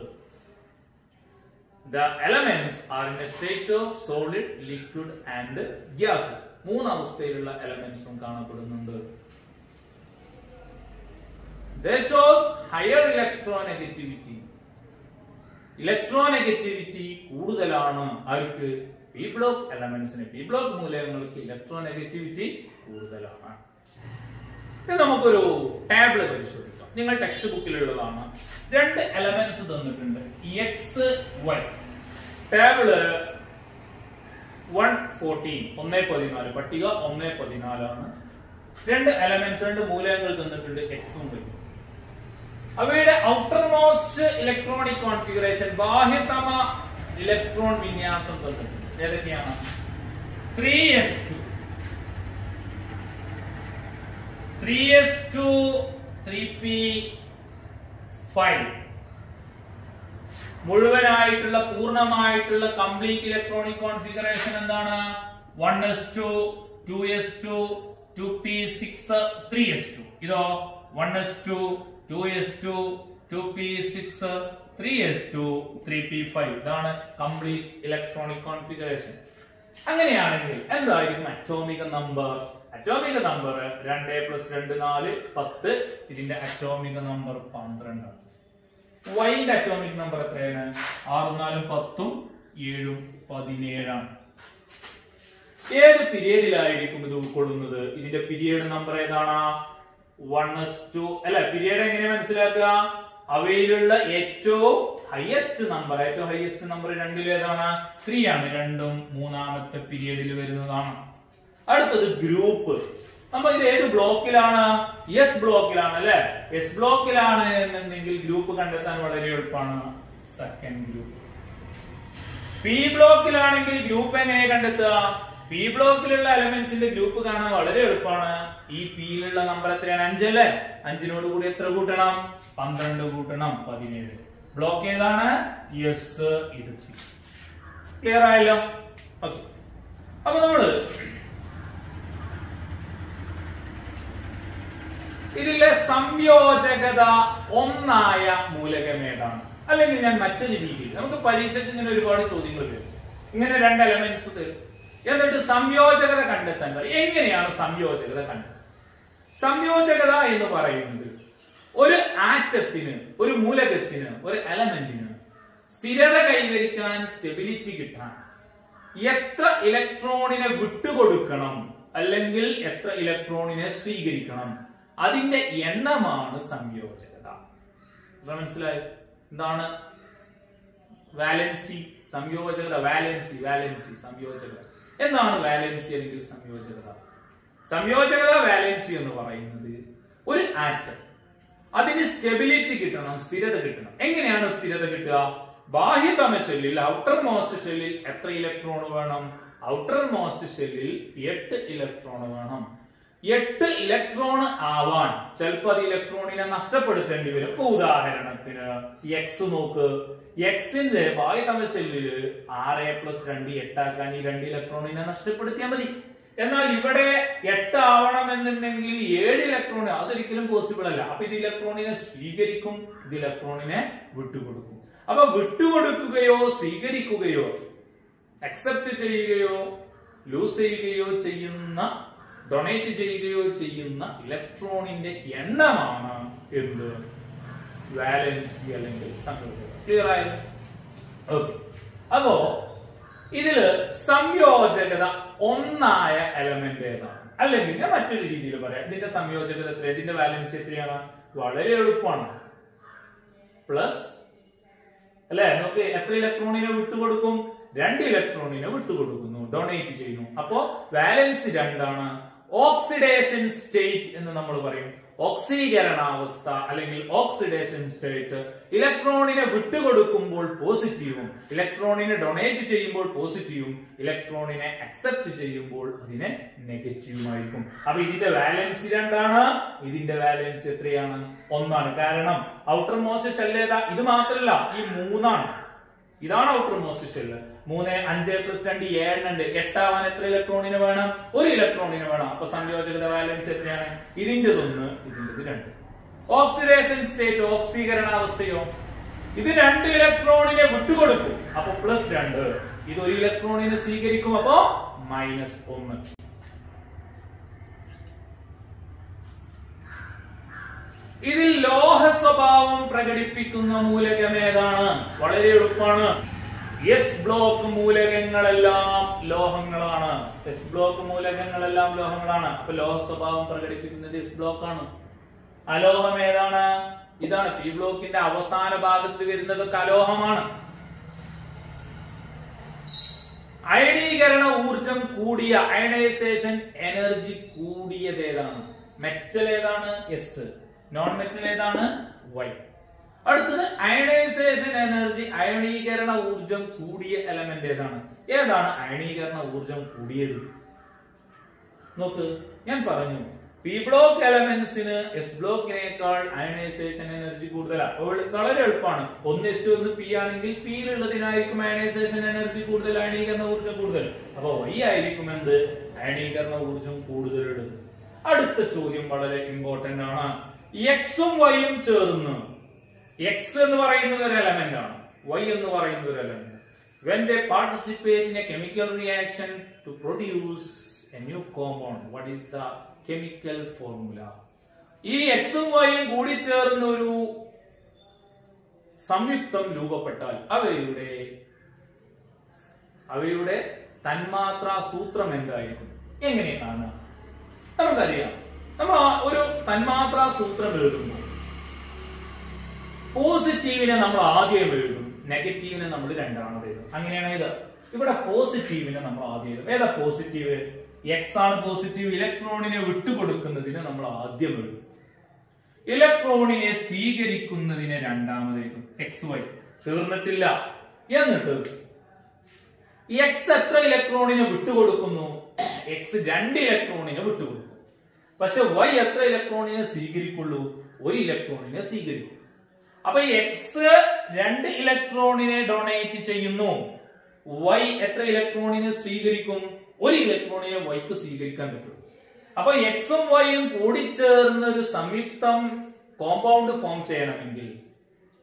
The elements are in a state of solid, liquid and gases. മൂന്ന് അവസ്ഥയിലുള്ള എലമെന്റ്സും കാണപ്പെടുന്നുണ്ട്. They shows higher electronegativity. Electronegativity കൂടുതലാണ് ആർക്ക്? പി ബ്ലോക്ക് എലമെന്റ്സിന്, പി ബ്ലോക്ക് മൂലകങ്ങൾക്ക് ഇലക്ട്രോനെഗറ്റിവിറ്റി കൂടുതലാണ്. ഇനി നമുക്കൊരു ടാബിള് പരിശോധിക്കാം. നിങ്ങൾ ടെക്സ്റ്റ് ബുക്കിലുള്ളതാണ്. രണ്ട് എലമെന്റ്സ് തന്നിട്ടുണ്ട്, എക്സ് വൈ. ടാബിള് 114 114 പട്ടിക 114 ആണ്. രണ്ട് എലമെന്റ്സ്, രണ്ട് മൂലകങ്ങൾ തന്നിട്ടുണ്ട്, എക്സും വൈ. അവയുടെ ഔട്ടർ മോസ്റ്റ് ഇലക്ട്രോണിക് കോൺഫിഗറേഷൻ, ബാഹ്യതമ ഇലക്ട്രോൺ വിന്യാസം തന്നിട്ടുണ്ട്. ഏതൊക്കെയാണ്? 3s2 3p5 മുഴുവനായിട്ടുള്ള പൂർണ്ണമായിട്ടുള്ള കംപ്ലീറ്റ് ഇലക്ട്രോണിക് കോൺഫിഗറേഷൻ എന്താണ്? 1s2 2s2 2p6 3s2. ഇതോ 1s2 2s2 2p6 3s2 3p5. ഇതാണ് കംപ്ലീറ്റ് ഇലക്ട്രോണിക് കോൺഫിഗറേഷൻ. അങ്ങനെയാണെങ്കിൽ എന്തായിരിക്കും അറ്റോമിക നമ്പർ? അറ്റോമിക നമ്പർ 2 + 2 4 10. ഇതിന്റെ അറ്റോമിക നമ്പർ 12 ആണ്. വൈന്റെ അറ്റോമിക് നമ്പർ എത്രയാണ്? 6 4 10 7 17 ആണ്. ഏത് പീരിയഡിലായിരിക്കും ഇത് ഉൾക്കൊള്ളുന്നത്? ഇതിന്റെ പീരിയഡ് നമ്പർ ഏതാണ്? 1s2 അല്ല. പീരിയഡ് എങ്ങനെ മനസ്സിലാക്കുക? അവയിലുള്ള ഏറ്റവും ഹയസ്റ്റ് നമ്പർ, ഏറ്റവും ഹയസ്റ്റ് നമ്പർ രണ്ടിൽ ഏതാണ്? 3 ആണ്. രണ്ടും മൂന്നാമത്തെ പീരിയഡിൽ വരുന്നതാണ്. അടുത്തത് ഗ്രൂപ്പ്. നമ്മൾ ഇത് ഏത് ബ്ലോക്കിലാണ്? എസ് ബ്ലോക്കിലാണ് അല്ലെ. എസ് ബ്ലോക്കിലാണ് എന്നുണ്ടെങ്കിൽ ഗ്രൂപ്പ് കണ്ടെത്താൻ വളരെ എളുപ്പമാണ്. Second group. പി ബ്ലോക്കിലാണെങ്കിൽ ഗ്രൂപ്പ് എങ്ങനെ കണ്ടെത്തുക? പി ബ്ലോക്കിലുള്ള എലമെന്റ്സിന്റെ ഗ്രൂപ്പ് കാണാൻ വളരെ എളുപ്പമാണ്. ഈ പിയിലുള്ള നമ്പർ എത്രയാണ്? 5 അല്ലേ. 5നോട് കൂടി എത്ര കൂട്ടണം? 12 കൂട്ടണം, 17. ബ്ലോക്ക് ഏതാണ്? എസ്. ഇത് ക്ലിയർ ആയല്ലോ? ഓക്കെ. അപ്പൊ നമ്മള് ഇതിലെ സംയോജകത ഒന്നായ മൂലകം ഏതാണ്? അല്ലെങ്കിൽ ഞാൻ മറ്റൊരു രീതിയിൽ, നമുക്ക് പരീക്ഷയ്ക്ക് ഇങ്ങനെ ഒരുപാട് ചോദ്യങ്ങൾ വരും. ഇങ്ങനെ രണ്ട് എലമെന്റ്സ് തരും, എന്നിട്ട് സംയോജകത കണ്ടെത്താൻ പറയും. എങ്ങനെയാണ് സംയോജകത കണ്ടെത്തുന്നത്? സംയോജകത എന്ന് പറയുന്നത് ഒരു ആറ്റത്തിന്, ഒരു മൂലകത്തിന്, ഒരു എലമെന്റിന് സ്ഥിരത കൈവരിക്കാൻ, സ്റ്റെബിലിറ്റി കിട്ടാൻ എത്ര ഇലക്ട്രോണിനെ വിട്ടുകൊടുക്കണം അല്ലെങ്കിൽ എത്ര ഇലക്ട്രോണിനെ സ്വീകരിക്കണം, അതിന്റെ എണ്ണമാണ് സംയോജകത. മനസ്സിലായി? എന്താണ് വാലൻസി? സംയോജകത. വാലൻസി, വാലൻസി, സംയോജകത. എന്താണ് വാലൻസി അല്ലെങ്കിൽ സംയോജകത? സംയോജകത, വാലൻസി എന്ന് പറയുന്നത് ഒരു ആറ്റം, അതിന് സ്റ്റെബിലിറ്റി കിട്ടണം, സ്ഥിരത കിട്ടണം. എങ്ങനെയാണ് സ്ഥിരത കിട്ടുക? ബാഹ്യതമ ഷെല്ലിൽ, ഔട്ടർ മോസ്റ്റ് ഷെല്ലിൽ എത്ര ഇലക്ട്രോൺ വേണം? ഔട്ടർ മോസ്റ്റ് ഷെല്ലിൽ 8 ഇലക്ട്രോൺ വേണം. 8 ഇലക്ട്രോൺ ആവാൻ ചിലപ്പോൾ അത് ഇലക്ട്രോണിനെ നഷ്ടപ്പെടുത്തേണ്ടി വരും. ഇപ്പൊ ഉദാഹരണത്തിന് എക്സ് നോക്ക്. എക്സിന്റെ ബാഹ്യതമ ഷെല്ലില് 6 + 2 8 ആക്കാൻ ഈ 2 ഇലക്ട്രോണിനെ നഷ്ടപ്പെടുത്തിയാൽ മതി. എന്നാൽ ഇവിടെ 8 ആവണം എന്നുണ്ടെങ്കിൽ 7 ഇലക്ട്രോൺ, അതൊരിക്കലും പോസിബിൾ അല്ല. അപ്പൊ ഇത് ഇലക്ട്രോണിനെ സ്വീകരിക്കും, ഇത് ഇലക്ട്രോണിനെ വിട്ടുകൊടുക്കും. അപ്പൊ വിട്ടുകൊടുക്കുകയോ സ്വീകരിക്കുകയോ അക്സെപ്റ്റ് ചെയ്യുകയോ ലൂസ് ചെയ്യുകയോ ചെയ്യുന്ന, ഡൊണേറ്റ് ചെയ്യുകയോ ചെയ്യുന്ന ഇലക്ട്രോണിന്റെ എണ്ണമാണ് എന്ത്? വാലൻസി അല്ലെങ്കിൽ സംയോജകത. ക്ലിയർ ആയത്? ഓക്കെ. അപ്പോ ഇതില് സംയോജകത ഒന്നായ എലമെന്റ് ഏതാണ്? അല്ലെങ്കിൽ ഞാൻ മറ്റൊരു രീതിയിൽ പറയാം, ഇതിന്റെ സംയോജകത എത്ര, ഇതിന്റെ വാലൻസി എത്രയാണ്? വളരെ എളുപ്പമാണ്. പ്ലസ് അല്ലെ. നോക്ക്, എത്ര ഇലക്ട്രോണിനെ വിട്ടുകൊടുക്കും? 2 ഇലക്ട്രോണിനെ വിട്ടുകൊടുക്കുന്നു, ഡൊണേറ്റ് ചെയ്യുന്നു. അപ്പോ വാലൻസി 2 ആണ്. ഓക്സിഡേഷൻ സ്റ്റേറ്റ് എന്ന് നമ്മൾ പറയും. ഓക്സീകരണാവസ്ഥ അല്ലെങ്കിൽ ഓക്സിഡേഷൻ സ്റ്റേറ്റ് ഇലക്ട്രോണിനെ വിട്ടുകൊടുക്കുമ്പോൾ പോസിറ്റീവും ഇലക്ട്രോണിനെ ഡൊണേറ്റ് ചെയ്യുമ്പോൾ പോസിറ്റീവും ഇലക്ട്രോണിനെ അക്സെപ്റ്റ് ചെയ്യുമ്പോൾ അതിനെ നെഗറ്റീവുമായിരിക്കും. അപ്പൊ ഇതിന്റെ വാലൻസി 2 ആണ്, ഇതിന്റെ വാലൻസി എത്രയാണ്? 1 ആണ്. കാരണം ഔട്ടർ മോസ്റ്റ് ഷെൽ ഏതാ? ഇത് മാത്രമല്ല, ഈ 3 ആണ്. ഇതാണ് ഔട്ടർ മോസ്റ്റ് ഷെല്ല്. 3 5 + 2 7 ഉണ്ട്. 8 ആവാൻ എത്ര ഇലക്ട്രോണിന് വേണം? 1 ഇലക്ട്രോണിന് വേണം. അപ്പൊ സംയോജകത വാലൻസ് എത്രയാണ്? ഇതിന്റേത് 1, ഇതിന്റേത് 2. ഓക്സിഡേഷൻ സ്റ്റേറ്റ് ഓക്സീകരണാവസ്ഥയോ? ഇത് 2 ഇലക്ട്രോണിനെ വിട്ടുകൊടുക്കും, അപ്പൊ +2. ഇത് 1 ഇലക്ട്രോണിനെ സ്വീകരിക്കും, അപ്പൊ -1. ഇതിൽ ലോഹ സ്വഭാവം പ്രകടിപ്പിക്കുന്ന മൂലകം ഏതാണ്? വളരെ എളുപ്പമാണ്. എസ് ബ്ലോക്ക് മൂലകങ്ങളെല്ലാം ലോഹങ്ങളാണ്. എസ് ബ്ലോക്ക് മൂലകങ്ങളെല്ലാം ലോഹങ്ങളാണ്. അപ്പൊ ലോഹ സ്വഭാവം പ്രകടിപ്പിക്കുന്നത് എസ് ബ്ലോക്ക് ആണ്. അലോഹം ഏതാണ്? ഇതാണ്. പി ബ്ലോക്കിന്റെ അവസാന ഭാഗത്ത് വരുന്നത് അലോഹമാണ്. അയണീകരണ ഊർജം കൂടിയ അയണൈസേഷൻ എനർജി കൂടിയത് ഏതാണ്? മെറ്റൽ ഏതാണ്? എസ്. നോൺ മെറ്റൽ ഏതാണ്? വൈ. അടുത്തത് അയണൈസേഷൻ എനർജി അയണീകരണ ഊർജം കൂടിയ എലമെന്റ് ഏതാണ്? ഏതാണ് അയണീകരണ ഊർജം കൂടിയത്? നോക്ക്, ഞാൻ പറഞ്ഞു പി ബ്ലോക്ക് എലമെന്റ്സിന് എസ് ബ്ലോക്കിനേക്കാൾ അയണൈസേഷൻ എനർജി കൂടുതലാണ്. വളരെ എളുപ്പമാണ്. 1 എസ് 1 പി ആണെങ്കിൽ പിയിലുള്ളതിനായിരിക്കും അയണൈസേഷൻ എനർജി കൂടുതൽ, അയണീകരണ ഊർജം കൂടുതൽ. അപ്പൊ വൈ ആയിരിക്കും എന്ത്? അയണീകരണ ഊർജം കൂടുതലുള്ളത്. അടുത്ത ചോദ്യം വളരെ ഇമ്പോർട്ടന്റ് ആണ്. എക്സും വൈയും ചേർന്ന്, എക്സ് എന്ന് പറയുന്നത് ഒരു എലമെന്റ് ആണ്, വൈ എന്ന് പറയുന്നത് ഒരു element. When they participate in a chemical reaction to produce a new compound, what is the chemical formula? ഈ എക്സും വൈയും കൂടി ചേർന്ന് ഒരു സംയുക്തം രൂപപ്പെട്ടാൽ അവയുടെ തന്മാത്രാ സൂത്രം എന്തായിരിക്കും? എങ്ങനെയാണ്? നമുക്കറിയാം, നമ്മൾ ഒരു തന്മാത്രാ സൂത്രം എഴുതുമ്പോൾ പോസിറ്റീവിനെ നമ്മൾ ആദ്യം എഴുതും, നെഗറ്റീവിനെ നമ്മൾ രണ്ടാമത് എഴുതും. അങ്ങനെയാണ് ഇത്. ഇവിടെ പോസിറ്റീവിനെ നമ്മൾ ആദ്യം എഴുതും. ഏതാ പോസിറ്റീവ്? എക്സ് ആണ് പോസിറ്റീവ്. ഇലക്ട്രോണിനെ വിട്ടുകൊടുക്കുന്നതിന് നമ്മൾ ആദ്യം എഴുതും, ഇലക്ട്രോണിനെ സ്വീകരിക്കുന്നതിനെ രണ്ടാമത് എഴുതും. എക്സ് വൈ തീർന്നിട്ടില്ല. എന്നിട്ട് എക്സ് എത്ര ഇലക്ട്രോണിനെ വിട്ടുകൊടുക്കുന്നു? എക്സ് 2 ഇലക്ട്രോണിനെ വിട്ടുകൊടുക്കും. പക്ഷെ വൈ എത്ര ഇലക്ട്രോണിനെ സ്വീകരിക്കുള്ളൂ? 1 ഇലക്ട്രോണിനെ സ്വീകരിക്കും. അപ്പൊ എക്സ് 2 ഇലക്ട്രോണിനെ ഡൊണേറ്റ് ചെയ്യുന്നു, വൈ എത്ര ഇലക്ട്രോണിനെ സ്വീകരിക്കും? 1 ഇലക്ട്രോണിനെ വൈക്ക് സ്വീകരിക്കാൻ പറ്റും. അപ്പൊ എക്സും വൈയും കൂടിച്ചേർന്ന് ഒരു സംയുക്തം കോമ്പൗണ്ട് ഫോം ചെയ്യണമെങ്കിൽ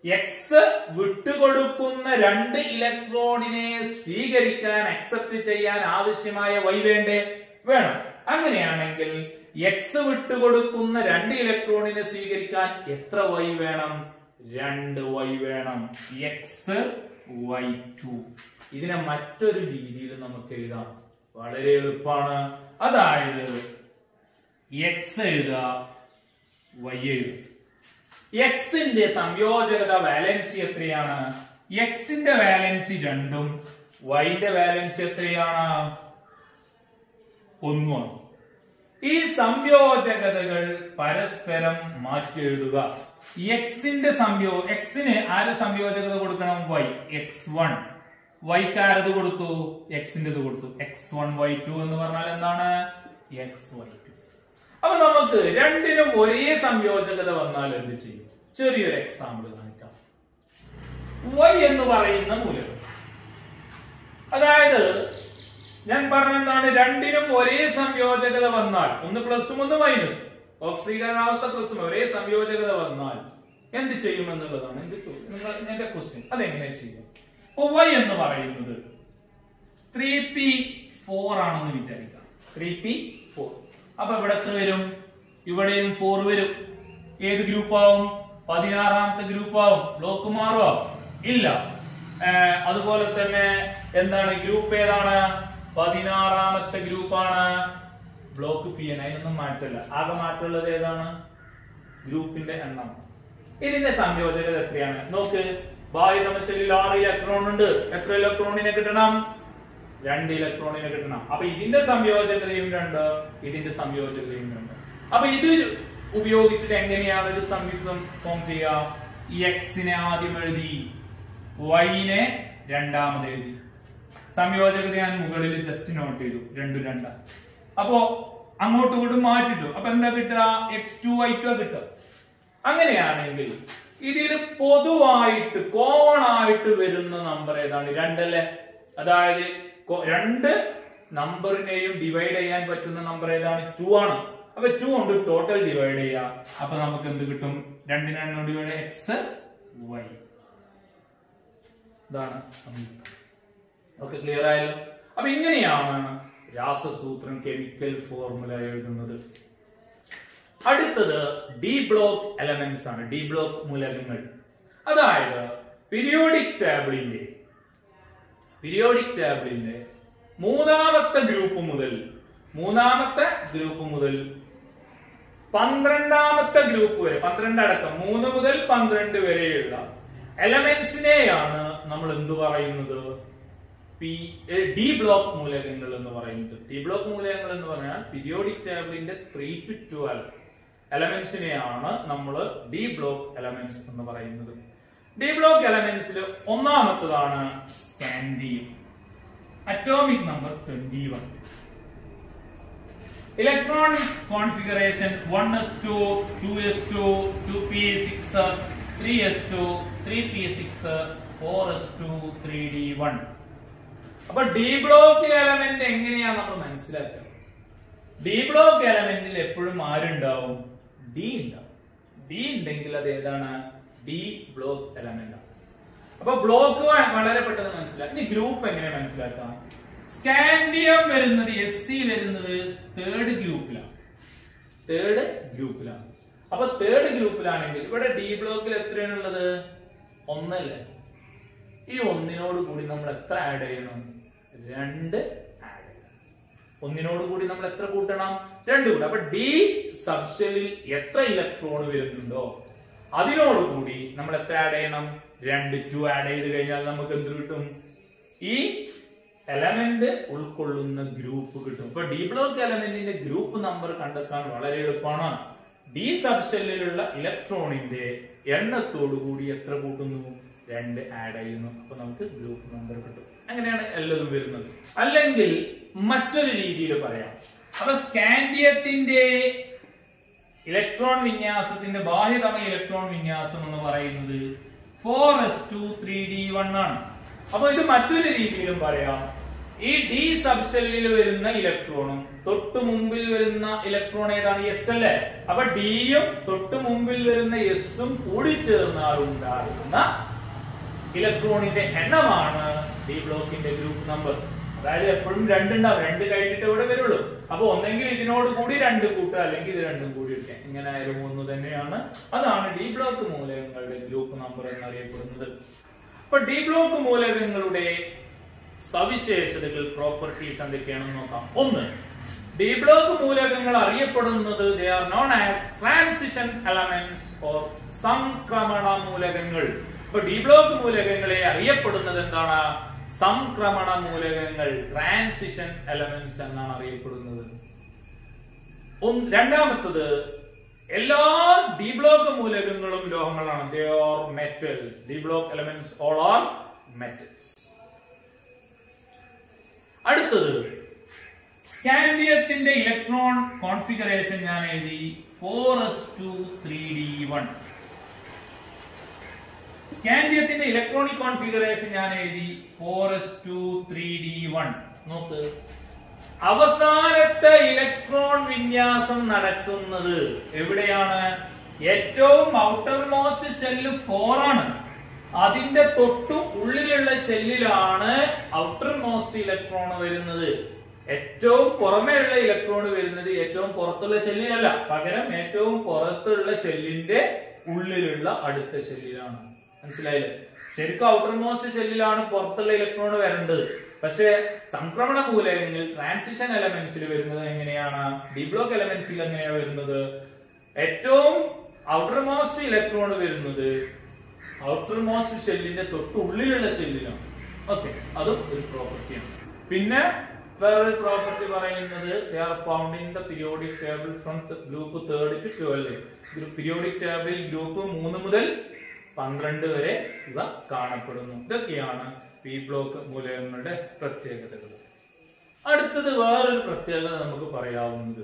എക്സ് വിട്ടുകൊടുക്കുന്ന 2 ഇലക്ട്രോണിനെ സ്വീകരിക്കാൻ, അക്സെപ്റ്റ് ചെയ്യാൻ ആവശ്യമായ വൈ വേണ്ടേ? വേണം. അങ്ങനെയാണെങ്കിൽ എക്സ് വിട്ടുകൊടുക്കുന്ന 2 ഇലക്ട്രോണിനെ സ്വീകരിക്കാൻ എത്ര വൈ വേണം? 2 വൈ വേണം. X y 2. ഇതിനെ മറ്റൊരു രീതിയിൽ നമുക്ക് എഴുതാം. വളരെ എളുപ്പമാണ്. അതായത് എക്സ് എഴുതുക, വൈ എഴുതുക. എക്സിന്റെ സംയോജകത വാലൻസി എത്രയാണ്? എക്സിന്റെ വാലൻസി 2ഉം വൈന്റെ വാലൻസി എത്രയാണ്? 1 ആണ്. ഈ സംയോജകതകൾ പരസ്പരം മാറ്റി എഴുതുക. എക്സിന് ആരെ സംയോജകത കൊടുക്കണം? വൈ. x1 വൈക്ക് ആരത് കൊടുത്തു? എക്സിന്റെ കൊടുത്തു. x1 y2 എന്ന് പറഞ്ഞാൽ എന്താണ്? xy2. അപ്പൊ നമുക്ക് രണ്ടിനും ഒരേ സംയോജകത വന്നാൽ എന്ത് ചെയ്യും? ചെറിയൊരു എക്സാമ്പിൾ കാണിക്കാം. y എന്ന് പറയുന്ന മൂലകം, അതായത് ഞാൻ പറഞ്ഞെന്താണ്, രണ്ടിനും ഒരേ സംയോജകത വന്നാൽ, ഒന്ന് പ്ലസും ഒന്ന് മൈനസും, ഓക്സീകരണാവസ്ഥ പ്ലസും ഒരേ സംയോജകത വന്നാൽ എന്ത് ചെയ്യുമെന്നുള്ളതാണ് എന്റെ ക്വസ്റ്റ്യൻ. അതെങ്ങനെ ചെയ്യും? അപ്പൊ y എന്ന് പറയുന്നത് 3p4 ആണെന്ന് വിചാരിക്കാം. 3p4. അപ്പൊ ഇവിടെ വരും, ഇവിടെയും 4 വരും. ഏത് ഗ്രൂപ്പാവും? 16ാമത്തെ ഗ്രൂപ്പാവും. ബ്ലോക്ക് മാറുമോ? ഇല്ല. അതുപോലെ തന്നെ എന്താണ് ഗ്രൂപ്പ്? ഏതാണ്? 16ാമത്തെ ഗ്രൂപ്പാണ്. Block P N. അതിനൊന്നും മാറ്റമില്ല. ആകെ മാറ്റമുള്ളത് ഏതാണ്? ഗ്രൂപ്പിന്റെ എണ്ണം. ഇതിന്റെ സംയോജകത എത്രയാണ് നോക്ക്. ബാഹ്യതമശലിൽ 6 ഇലക്ട്രോൺ ഉണ്ട്. എത്ര ഇലക്ട്രോണിനെ കിട്ടണം? 2 ഇലക്ട്രോണിനെ കിട്ടണം. അപ്പൊ ഇതിന്റെ സംയോജകതയും 2, ഇതിന്റെ സംയോജകതയും 2. അപ്പൊ ഇത് ഉപയോഗിച്ചിട്ട് എങ്ങനെയാണ് ഒരു സംയുക്തം ഫോം ചെയ്യുക? എക്സിനെ ആദ്യം എഴുതി, വൈനെ രണ്ടാമത് എഴുതി. സംയോജകത ഞാൻ മുകളിൽ ജസ്റ്റ് നോട്ട് ചെയ്തു, 2 2. അപ്പോ അങ്ങോട്ടും ഇങ്ങോട്ടും മാറ്റിട്ടു. അപ്പൊ എന്താ കിട്ടുക? x2 y2 കിട്ടുക. അങ്ങനെയാണെങ്കിൽ ഇതിൽ പൊതുവായിട്ട് കോമൺ ആയിട്ട് വരുന്ന നമ്പർ ഏതാണ്? 2 അല്ലേ? അതായത് 2 നമ്പറിനെയും ഡിവൈഡ് ചെയ്യാൻ പറ്റുന്ന നമ്പർ ഏതാണ്? 2 ആണ്. അപ്പൊ 2 കൊണ്ട് ടോട്ടൽ ഡിവൈഡ് ചെയ്യാം. അപ്പൊ നമുക്ക് എന്ത് കിട്ടും? 2 ഡിവൈഡ് എക്സ് വൈ. ഇതാണ് സംയുക്തം. ഓക്കെ, ക്ലിയർ ആയല്ലോ? അപ്പൊ ഇങ്ങനെയാണ് രാസസൂത്രം, കെമിക്കൽ ഫോർമുല എഴുതുന്നത്. അടുത്തത് ഡി ബ്ലോക്ക് എലമെന്റ്സ് ആണ്, ഡി ബ്ലോക്ക് മൂലകങ്ങൾ. അതായത് പീരിയോഡിക് ടേബിളിന്റെ മൂന്നാമത്തെ ഗ്രൂപ്പ് മുതൽ 12ാമത്തെ ഗ്രൂപ്പ് വരെ, 12 അടക്കം 3 മുതൽ 12 വരെയുള്ള എലമെന്റ്സിനെയാണ് നമ്മൾ എന്ത് പറയുന്നത്? ഡി ബ്ലോക്ക് മൂലകങ്ങൾ എന്ന് പറയുന്നത്. ഡി ബ്ലോക്ക് മൂലകങ്ങൾ എന്ന് പറഞ്ഞാൽ പീരിയോഡിക് ടേബിളിന്റെ 3 to 12 എലമെന്റ്സിനെയാണ് നമ്മൾ ഡി ബ്ലോക്ക് എലമെന്റ്സ് എന്ന് പറയുന്നത്. ഡി ബ്ലോക്ക് എലമെന്റ്സിൽ ഒന്നാമത്തതാണ് scandium. Atomic number 21. Electronic configuration 1s2, 2s2, 2p6, 3s2, 3p6, 4s2, 3d1. അപ്പൊ ഡി ബ്ലോക്ക് എലമെന്റ് എങ്ങനെയാണ് നമ്മൾ മനസ്സിലാക്കുക? ഡി ബ്ലോക്ക് എലമെന്റിൽ എപ്പോഴും ആരുണ്ടാവും? ഡി ഉണ്ടാവും. ഡി ഉണ്ടെങ്കിൽ അത് ഏതാണ്? ഡി ബ്ലോക്ക് എലമെന്റ് ആണ്. അപ്പൊ ബ്ലോക്ക് വളരെ പെട്ടെന്ന് മനസ്സിലാക്കാം. ഇനി ഗ്രൂപ്പ് എങ്ങനെ മനസ്സിലാക്കാം? സ്കാൻഡിയം വരുന്നത്, എസ് വരുന്നത് തേർഡ് ഗ്രൂപ്പിലാണ്. അപ്പൊ തേർഡ് ഗ്രൂപ്പിലാണെങ്കിൽ ഇവിടെ ഡി ബ്ലോക്കിൽ എത്രയാണുള്ളത്? 1 അല്ലേ? ഈ 1നോട് കൂടി നമ്മൾ എത്ര ആഡ് ചെയ്യണം? 2 ആഡ് ചെയ്യണം. 1നോട് കൂടി നമ്മൾ എത്ര കൂട്ടണം? 2 കൂട്ടണം. അപ്പൊ ഡി സബ്ഷെല്ലിൽ എത്ര ഇലക്ട്രോൺ വരുന്നുണ്ടോ അതിനോടുകൂടി നമ്മൾ എത്ര ആഡ് ചെയ്യണം? 2 ആഡ് ചെയ്ത് കഴിഞ്ഞാൽ നമുക്ക് എന്ത് കിട്ടും? ഈ എലമെന്റ് ഉൾക്കൊള്ളുന്ന ഗ്രൂപ്പ് കിട്ടും. ഇപ്പൊ ഡി ബ്ലോക്ക് എലമെന്റിന്റെ ഗ്രൂപ്പ് നമ്പർ കണ്ടെത്താൻ വളരെ എളുപ്പമാണ്. ഡി സബ്ഷെല്ലിലുള്ള ഇലക്ട്രോണിന്റെ എണ്ണത്തോടു കൂടി എത്ര കൂട്ടുന്നു? 2 ആഡ് ചെയ്യുന്നു. അപ്പൊ നമുക്ക് ഗ്രൂപ്പ് നമ്പർ കിട്ടും. അങ്ങനെയാണ് എല്ലതും വരുന്നത്. അല്ലെങ്കിൽ മറ്റൊരു രീതിയിൽ പറയാം. അപ്പൊ സ്കാൻഡിയത്തിന്റെ ഇലക്ട്രോൺ വിന്യാസത്തിന്റെ ബാഹ്യതമ ഇലക്ട്രോൺ വിന്യാസം എന്ന് പറയുന്നത് 4s2 3d1 ആണ്. അപ്പൊ ഇത് മറ്റൊരു രീതിയിലും പറയാം. ഈ ഡി സബ്ഷെല്ലിൽ വരുന്ന ഇലക്ട്രോണും തൊട്ടു മുമ്പിൽ വരുന്ന ഇലക്ട്രോൺ ഏതാണ്? എസ് അല്ലേ? അപ്പൊ ഡിയും തൊട്ടു മുമ്പിൽ വരുന്ന എസും കൂടി ചേർന്നാൽ ഉണ്ടാകുന്ന ഇലക്ട്രോണിന്റെ എണ്ണമാണ് ഡി ബ്ലോക്കിന്റെ ഗ്രൂപ്പ് നമ്പർ. അതായത് എപ്പോഴും 2 ഉണ്ടാവും. 2 കഴിഞ്ഞിട്ട് ഇവിടെ വരുള്ളൂ. അപ്പൊ ഒന്നെങ്കിൽ ഇതിനോട് കൂടി 2 കൂട്ടുക, അല്ലെങ്കിൽ ഇത് 2 കൂടി ഇരിക്കുക. ഇങ്ങനെ ആയാലും 1 തന്നെയാണ്. അതാണ് ഡി ബ്ലോക്ക് മൂലകങ്ങളുടെ ഗ്രൂപ്പ് നമ്പർ എന്നറിയപ്പെടുന്നത്. അപ്പൊ ഡി ബ്ലോക്ക് മൂലകങ്ങളുടെ സവിശേഷതകൾ, പ്രോപ്പർട്ടീസ് എന്തൊക്കെയാണെന്ന് നോക്കാം. 1. ഡി ബ്ലോക്ക് മൂലകങ്ങൾ അറിയപ്പെടുന്നത് they are known as transition elements or സംക്രമണ മൂലകങ്ങൾ. അപ്പൊ ഡി ബ്ലോക്ക് മൂലകങ്ങളെ അറിയപ്പെടുന്നത് എന്താണ്? സംക്രമണ മൂലകങ്ങൾ, ട്രാൻസിഷൻ എലമെന്റ്സ് എന്നാണ് അറിയപ്പെടുന്നത്. രണ്ടാമത്തത്, എല്ലാ ഡി ബ്ലോക്ക് മൂലകങ്ങളും ലോഹങ്ങളാണ്. they are metals. D block elements all are metals. അടുത്തത്, സ്കാൻഡിയത്തിന്റെ ഇലക്ട്രോൺ കോൺഫിഗറേഷൻ ഞാൻ എഴുതി 4s2 3d1. സ്കാൻഡിയത്തിന്റെ ഇലക്ട്രോണിക് കോൺഫിഗറേഷൻ ഞാൻ എഴുതി 4s2 3d1. നോക്ക്, അവസാനത്തെ ഇലക്ട്രോൺ വിന്യാസം നടക്കുന്നത് എവിടെയാണ്? ഏറ്റവും ഔട്ടർ മോസ്റ്റ് ഷെല്ല് 4 ആണ്. അതിന്റെ തൊട്ടു ഉള്ളിലുള്ള ഷെല്ലിലാണ് ഔട്ടർ മോസ്റ്റ് ഇലക്ട്രോൺ വരുന്നത്. ഏറ്റവും പുറമേയുള്ള ഇലക്ട്രോൺ വരുന്നത് ഏറ്റവും പുറത്തുള്ള ഷെല്ലിലല്ല, പകരം ഏറ്റവും പുറത്തുള്ള ഷെല്ലിന്റെ ഉള്ളിലുള്ള അടുത്ത ഷെല്ലിലാണ്. മനസ്സിലായില്ലേ? ശരിക്കും ഔട്ടർ മോസ്റ്റ് ഷെല്ലിലാണ് പുറത്തുള്ള ഇലക്ട്രോൺ വരേണ്ടത്. പക്ഷെ സംക്രമണ മൂലകങ്ങളിൽ, ട്രാൻസിഷൻ എലമെന്റ്സിൽ വരുന്നത് എങ്ങനെയാണ്? ഡി ബ്ലോക്ക് എലമെന്റ്സിൽ എങ്ങനെയാണ് വരുന്നത്? ഏറ്റവും ഔട്ടർ മോസ്റ്റ് ഇലക്ട്രോൺ വരുന്നത് ഔട്ടർ മോസ്റ്റ് ഷെല്ലിന്റെ തൊട്ട് ഉള്ളിലുള്ള ഷെല്ലിലാണ്. ഓക്കെ, അതും ഒരു പ്രോപ്പർട്ടിയാണ്. പിന്നെ വേറൊരു പ്രോപ്പർട്ടി പറയുന്നത് they are found in the periodic table from group 3 to 12. Periodic ടേബിളിൽ ഗ്രൂപ്പ് 3 മുതൽ 12 വരെ ഇവ കാണപ്പെടുന്നു. ഇതൊക്കെയാണ് പി ബ്ലോക്ക് മൂലകങ്ങളുടെ പ്രത്യേകതകൾ. അടുത്തത് വേറൊരു പ്രത്യേകത നമുക്ക് പറയാവുന്നത്,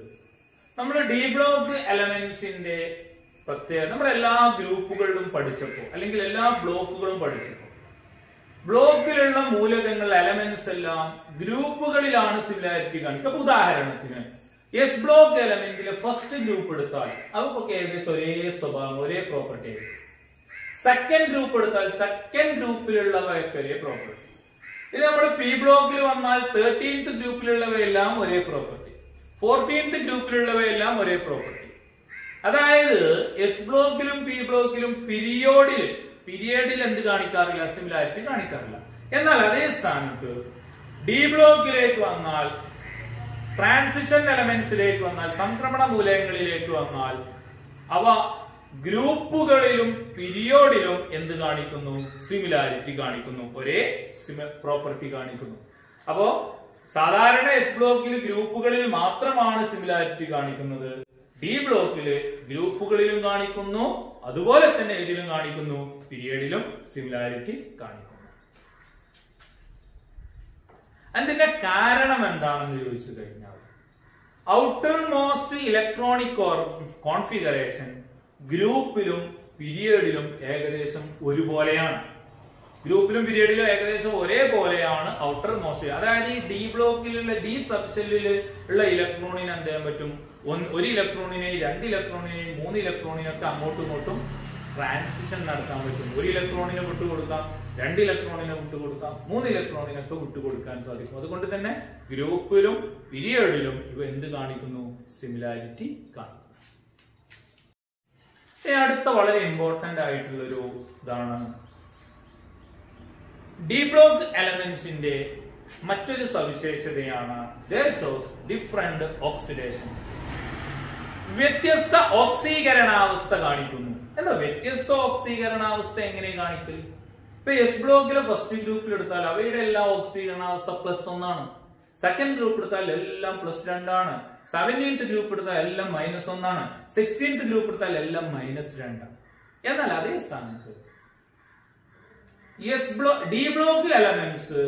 നമ്മുടെ ഡി ബ്ലോക്ക് എലമെന്റ്സിന്റെ പ്രത്യേകത നമ്മൾ എല്ലാ ഗ്രൂപ്പുകളിലും പഠിച്ചപ്പോ അല്ലെങ്കിൽ എല്ലാ ബ്ലോക്കുകളും പഠിച്ചപ്പോ ബ്ലോക്കിലുള്ള മൂലകങ്ങൾ എലമെന്റ്സ് എല്ലാം ഗ്രൂപ്പുകളിലാണ് സിമിലാരിറ്റി കാണിക്കുക. അപ്പൊ ഉദാഹരണത്തിന് എസ് ബ്ലോക്ക് എലമെന്റിലെ ഫസ്റ്റ് ഗ്രൂപ്പ് എടുത്താൽ അവർക്കൊക്കെ ഏകദേശം ഒരേ സ്വഭാവം, ഒരേ പ്രോപ്പർട്ടി ആയിരിക്കും. സെക്കൻഡ് ഗ്രൂപ്പ് എടുത്താൽ സെക്കൻഡ് ഗ്രൂപ്പിലുള്ളവയൊക്കെ ഒരേ പ്രോപ്പർട്ടി. ഇനി നമ്മൾ പി ബ്ലോക്കിൽ വന്നാൽ 13th ഗ്രൂപ്പിലുള്ളവയെല്ലാം ഒരേ പ്രോപ്പർട്ടി, 14th ഗ്രൂപ്പിലുള്ളവയെല്ലാം ഒരേ പ്രോപ്പർട്ടി. അതായത് എസ് ബ്ലോക്കിലും പി ബ്ലോക്കിലും പീരിയഡിൽ എന്ത് കാണിക്കാറില്ല, സിമിലാരിറ്റി കാണിക്കാറില്ല. എന്നാൽ അതേ സ്ഥാനത്ത് ഡി ബ്ലോക്കിലേക്ക് വന്നാൽ, ട്രാൻസിഷൻ എലമെന്റ്സിലേക്ക് വന്നാൽ, സംക്രമണ മൂലകങ്ങളിലേക്ക് വന്നാൽ അവ ഗ്രൂപ്പുകളിലും പീരിയോഡിലും എന്ത് കാണിക്കുന്നു, സിമിലാരിറ്റി കാണിക്കുന്നു, ഒരേ പ്രോപ്പർട്ടി കാണിക്കുന്നു. അപ്പോ സാധാരണ എസ് ബ്ലോക്കിൽ ഗ്രൂപ്പുകളിൽ മാത്രമാണ് സിമിലാരിറ്റി കാണിക്കുന്നത്. ഡി ബ്ലോക്കില് ഗ്രൂപ്പുകളിലും കാണിക്കുന്നു, അതുപോലെ തന്നെ ഇതിലും കാണിക്കുന്നു, പീരിയഡിലും സിമിലാരിറ്റി കാണിക്കുന്നു. അതിന്റെ കാരണം എന്താണെന്ന് ചോദിച്ചു കഴിഞ്ഞാൽ ഔട്ടർ മോസ്റ്റ് ഇലക്ട്രോണിക് കോൺഫിഗറേഷൻ ഗ്രൂപ്പിലും പീരിയഡിലും ഏകദേശം ഒരുപോലെയാണ്. ഗ്രൂപ്പിലും പീരിയഡിലും ഏകദേശം ഒരേപോലെയാണ് ഔട്ടർ മോസ്റ്റ്. അതായത് ഈ ഡി ബ്ലോക്കിലുള്ള ഡി സബ്ഷെല്ലിൽ ഉള്ള ഇലക്ട്രോണിന് എന്ത് ചെയ്യാൻ പറ്റും, ഒരു ഇലക്ട്രോണിനെയും 2 ഇലക്ട്രോണിനെയും 3 ഇലക്ട്രോണിനൊക്കെ അങ്ങോട്ടും ഇങ്ങോട്ടും ട്രാൻസിഷൻ നടത്താൻ പറ്റും. ഒരു ഇലക്ട്രോണിനെ വിട്ടുകൊടുക്കാം, 2 ഇലക്ട്രോണിനെ വിട്ടുകൊടുക്കാം, 3 ഇലക്ട്രോണിനൊക്കെ വിട്ടുകൊടുക്കാൻ സാധിക്കും. അതുകൊണ്ട് തന്നെ ഗ്രൂപ്പിലും പീരിയഡിലും ഇവ എന്ത് കാണിക്കുന്നു, സിമിലാരിറ്റി കാണിക്കുന്നു. അടുത്ത വളരെ ഇമ്പോർട്ടന്റ് ആയിട്ടുള്ളൊരു ഇതാണ് ഡി ബ്ലോക്ക് എലമെന്റ്സിന്റെ മറ്റൊരു സവിശേഷതയാണ് there shows different oxidations. വ്യത്യസ്ത ഓക്സീകരണാവസ്ഥ കാണിക്കുന്നു. എന്താ വ്യത്യസ്ത ഓക്സീകരണാവസ്ഥ എങ്ങനെ കാണിക്കൽ? ഇപ്പൊ എസ് ബ്ലോക്കിലെ ഫസ്റ്റ് ഗ്രൂപ്പിൽ എടുത്താൽ അവയുടെ എല്ലാ ഓക്സീകരണാവസ്ഥ +1 ആണ്. സെക്കൻഡ് ഗ്രൂപ്പ് എടുത്താൽ എല്ലാം +2 ആണ്. 17th ഗ്രൂപ്പ് എടുത്താൽ എല്ലാം -1 ആണ്. 16th ഗ്രൂപ്പ് എടുത്താൽ എല്ലാം -2 ആണ്. എന്നാൽ അതേ സ്ഥാനത്ത് ഡി ബ്ലോക്ക് എലമെന്റ്സ്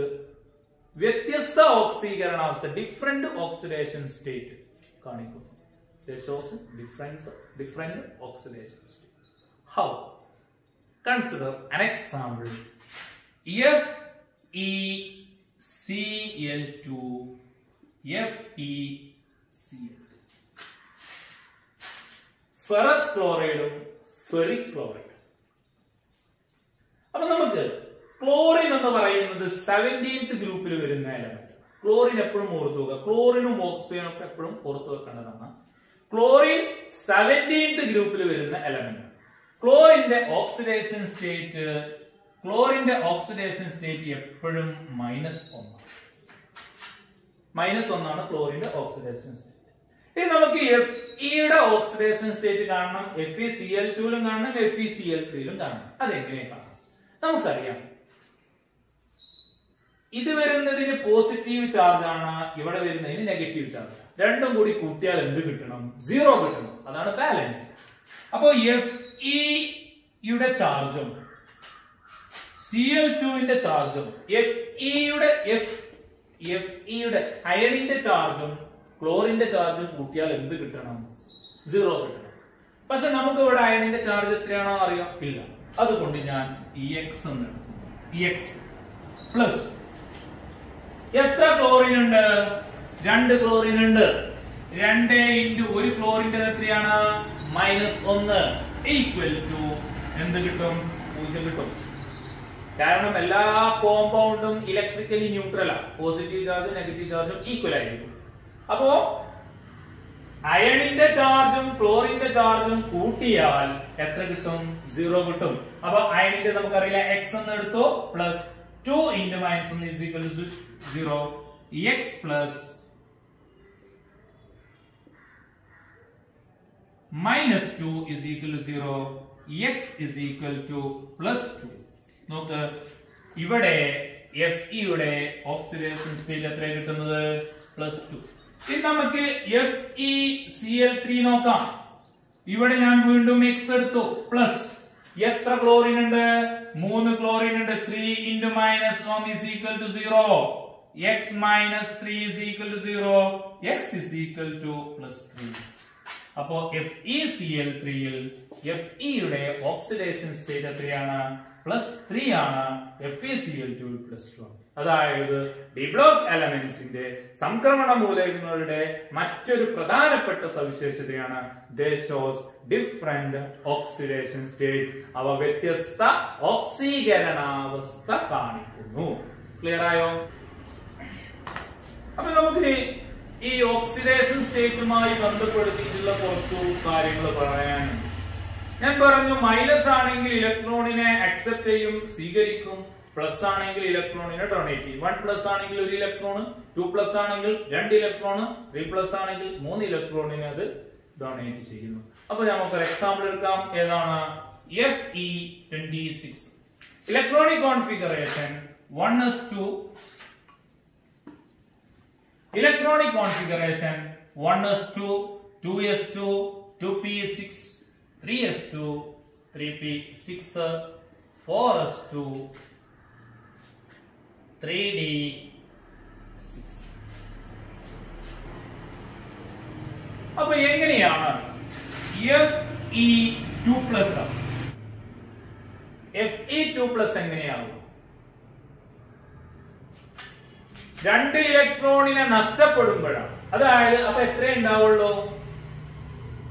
വ്യത്യസ്ത ഓക്സീകരണാവസ്ഥ, ഡിഫറെന്റ് ഓക്സിഡേഷൻ സ്റ്റേറ്റ് കാണിക്കുന്നു. This shows different oxidation state. How? Consider an example. FeCl2 FeCl2 ferrous chloride ferric chloride. അപ്പൊ നമുക്ക് ക്ലോറിൻ എന്ന് പറയുന്നത് 17th ഗ്രൂപ്പിൽ വരുന്ന എലമെന്റ്. ക്ലോറിൻ എപ്പോഴും ഓർത്തു വെക്കുക, ക്ലോറിനും ഓക്സിജനും ഒക്കെ എപ്പോഴും ഓർത്തു വെക്കേണ്ടതാണ്. ക്ലോറിൻ 17th ഗ്രൂപ്പിൽ വരുന്ന എലമെന്റ്. ക്ലോറിന്റെ ഓക്സിഡേഷൻ സ്റ്റേറ്റ് എപ്പോഴും -1 ആണ് ക്ലോറിന്റെ ഓക്സിഡേഷൻ സ്റ്റേറ്റ്. ഇനി നമുക്ക് Feയുടെ ഓക്സിഡേഷൻ സ്റ്റേറ്റ് കാണണം, FeCl2ലും കാണണം, FeCl3ലും കാണണം. അതെങ്ങനെ കാണണം? നമുക്കറിയാം, ഇത് വരുന്നതിന് പോസിറ്റീവ് ചാർജ് ആണ്, ഇവിടെ വരുന്നതിന് നെഗറ്റീവ് ചാർജ്. രണ്ടും കൂടി കൂട്ടിയാൽ എന്ത് കിട്ടണം? 0 കിട്ടണം. അതാണ് ബാലൻസ്. അപ്പോ Feയുടെ ചാർജും Cl2ന്റെ ചാർജും Feയുടെ അയണിന്റെ ചാർജും ക്ലോറിന്റെ ചാർജും കൂട്ടിയാൽ എന്ത് കിട്ടണം? 0 കിട്ടണം. പക്ഷെ നമുക്ക് ഇവിടെ അയണിന്റെ ചാർജ് എത്രയാണോ അറിയാം? ഇല്ല. അതുകൊണ്ട് ഞാൻ EX എന്ന് എടുത്തു. EX പ്ലസ് എത്ര ക്ലോറിൻ ഉണ്ട്? 2 ക്ലോറിൻ ഉണ്ട്. 2 × 1 ക്ലോറിന്റെ എത്രയാണ്? -1 ഈക്വൽ ടു എന്ത് കിട്ടും? 0 കിട്ടും. കാരണം എല്ലാ കോമ്പൗണ്ടും ഇലക്ട്രിക്കലി ന്യൂട്രൽ ആണ്. പോസിറ്റീവ് ചാർജും നെഗറ്റീവ് ചാർജും ഈക്വൽ ആയിരിക്കും. അപ്പോ അയണിന്റെ ചാർജും ക്ലോറിന്റെ ചാർജും കൂട്ടിയാൽ എത്ര കിട്ടും? 0 കിട്ടും. അപ്പൊ അയണിന്റെ നമുക്കറിയില്ല, X എന്ന് എടുത്തു, plus 2 × -1 is equal to 0. X plus -2 is equal to 0. X is equal to +2. നോക്ക്, ഇവിടെ Fe ഓക്സിഡേഷൻ സ്റ്റേറ്റ് എത്ര കിട്ടുന്നത് +2. ഇനി നമുക്ക് FeCl3 നോക്കാം. ഇവിടെ ഞാൻ വീണ്ടും x എടുത്തു പ്ലസ് എത്ര ക്ലോറിൻ ഉണ്ട് 3 ക്ലോറിൻ ഉണ്ട് 3 × -1 = 0 x - 3 = 0 x +3. അപ്പോ FeCl3 ൽ Fe യുടെ ഓക്സിഡേഷൻ സ്റ്റേറ്റ് എത്രയാണ് +3 ആണ് FeCl2 +2. അതായത് ഡി ബ്ലോക്ക് എലമെന്റ്സിന്റെ സംക്രമണ മൂലകങ്ങളുടെ മറ്റൊരു പ്രധാനപ്പെട്ട സവിശേഷതയാണ് they shows different oxidation state. അവ വ്യത്യസ്ത ഓക്സീകരണാവസ്ഥ കാണിക്കുന്നു. ക്ലിയർ ആയോ? അപ്പൊ നമുക്ക് ഈ ഓക്സിഡേഷൻ സ്റ്റേറ്റുമായി ബന്ധപ്പെടുത്തിയിട്ടുള്ള കുറച്ചു കാര്യങ്ങൾ പറയാനുണ്ട്. ഞാൻ പറഞ്ഞു മൈനസ് ആണെങ്കിൽ ഇലക്ട്രോണിനെ അക്സെപ്റ്റ് ചെയ്യും സ്വീകരിക്കും, പ്ലസ് ആണെങ്കിൽ ഇലക്ട്രോണിനെ ഡൊണേറ്റ് ചെയ്യും. 1+ ആണെങ്കിൽ 1 ഇലക്ട്രോൺ, 2+ ആണെങ്കിൽ 2 ഇലക്ട്രോൺ, 3+ ആണെങ്കിൽ 3 ഇലക്ട്രോണിനെ അത് ഡൊണേറ്റ് ചെയ്യുന്നു. അപ്പൊ നമുക്ക് ഒരു എക്സാമ്പിൾ എടുക്കാം. ഏതാണ് Fe26 electronic configuration 1s2 electronic configuration 1s2 2s2 2p6 3s2 3p6 4s2 3d6. അപ്പൊ എങ്ങനെയാണ് Fe2+ എങ്ങനെയാവും? 2 ഇലക്ട്രോണിനെ നഷ്ടപ്പെടുമ്പോഴാണ്. അതായത് അപ്പൊ എത്ര ഉണ്ടാവുള്ളൂ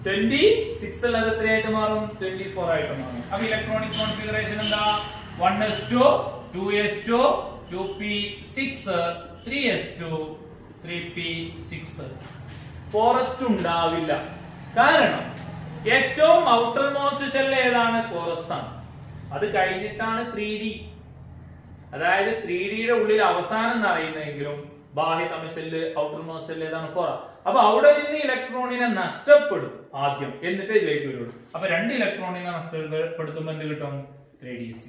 26 അല്ലാതെ എത്രയായിട്ട് മാറും 24 ആയിട്ട് മാറും. അപ്പൊ ഇലക്ട്രോണിക് കോൺഫിഗറേഷൻ എന്താ 1s2 2s2 2p6 3s2 3p6 4s2 ഉണ്ടാവില്ല. കാരണം ഏറ്റവും ഔട്ടർ മോസ്റ്റ് ഷെൽ ഏതാണ് 4s ആണ്. അത് കഴിഞ്ഞിട്ടാണ് 3d. അതായത് 3Dയുടെ ഉള്ളിൽ അവസാനം എന്നറിയുന്നെങ്കിലും ബാഹ്യതമ ഷെല്ല് ഔട്ടർ മോസ്റ്റ് ഷെല്ല് ഏതാണ് 4. അപ്പൊ അവിടെ നിന്ന് ഇലക്ട്രോണിനെ നഷ്ടപ്പെടും ആദ്യം, എന്നിട്ട് ഇതിലേക്ക് വരുള്ളൂ. അപ്പൊ 2 ഇലക്ട്രോണിനെ നഷ്ടപ്പെടുത്തുമ്പോൾ എന്ത് കിട്ടും 3d6.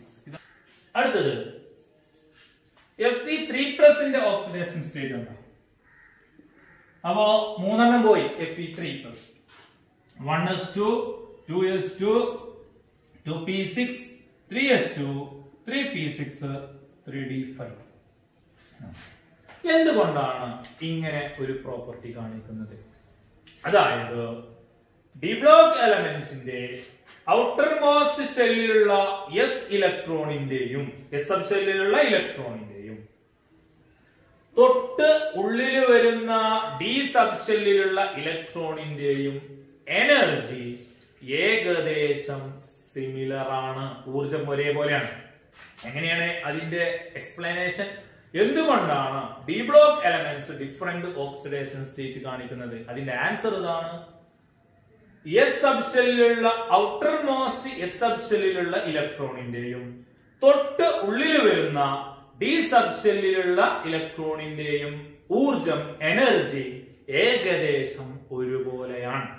അടുത്തത് Fe3+ ഓക്സിഡേഷൻ സ്റ്റേറ്റ് ഉണ്ട്. അപ്പോ 3 പോയി Fe3+. 1s2 2s2 2p6 3s2 3p6 3d5. എന്തുകൊണ്ടാണ് ഇങ്ങനെ ഒരു പ്രോപ്പർട്ടി കാണിക്കുന്നത്? അതായത് ഡി ബ്ലോക്ക് എലമെന്റ്സിന്റെ ഔട്ടർ മോസ്റ്റ് ഷെല്ലിലുള്ള എസ് ഇലക്ട്രോണിന്റെയും എസ് സബ് ഷെല്ലിലുള്ള ഇലക്ട്രോണിന്റെയും തൊട്ട് ഉള്ളിൽ വരുന്ന ഡി സബ് ഷെല്ലിലുള്ള ഇലക്ട്രോണിന്റെയും എനർജി ഏകദേശം സിമിലർ ആണ്. ഊർജം ഒരേപോലെയാണ്. എങ്ങനെയാണ് അതിന്റെ എക്സ്പ്ലനേഷൻ? എന്തുകൊണ്ടാണ് D block elements different oxidation state കാണിക്കുന്നത്? അതിന്റെ ആൻസർ ഇതാണ്. എസ് സബ് ഷെല്ലിലുള്ള ഔട്ടർ മോസ്റ്റ് എസ് സബ് ഷെല്ലിലുള്ള ഇലക്ട്രോണിന്റെയും തൊട്ട് ഉള്ളിൽ വരുന്ന ഡി സബ് ഷെല്ലിലുള്ള ഇലക്ട്രോണിന്റെയും ഊർജം എനർജി ഏകദേശം ഒരുപോലെയാണ്.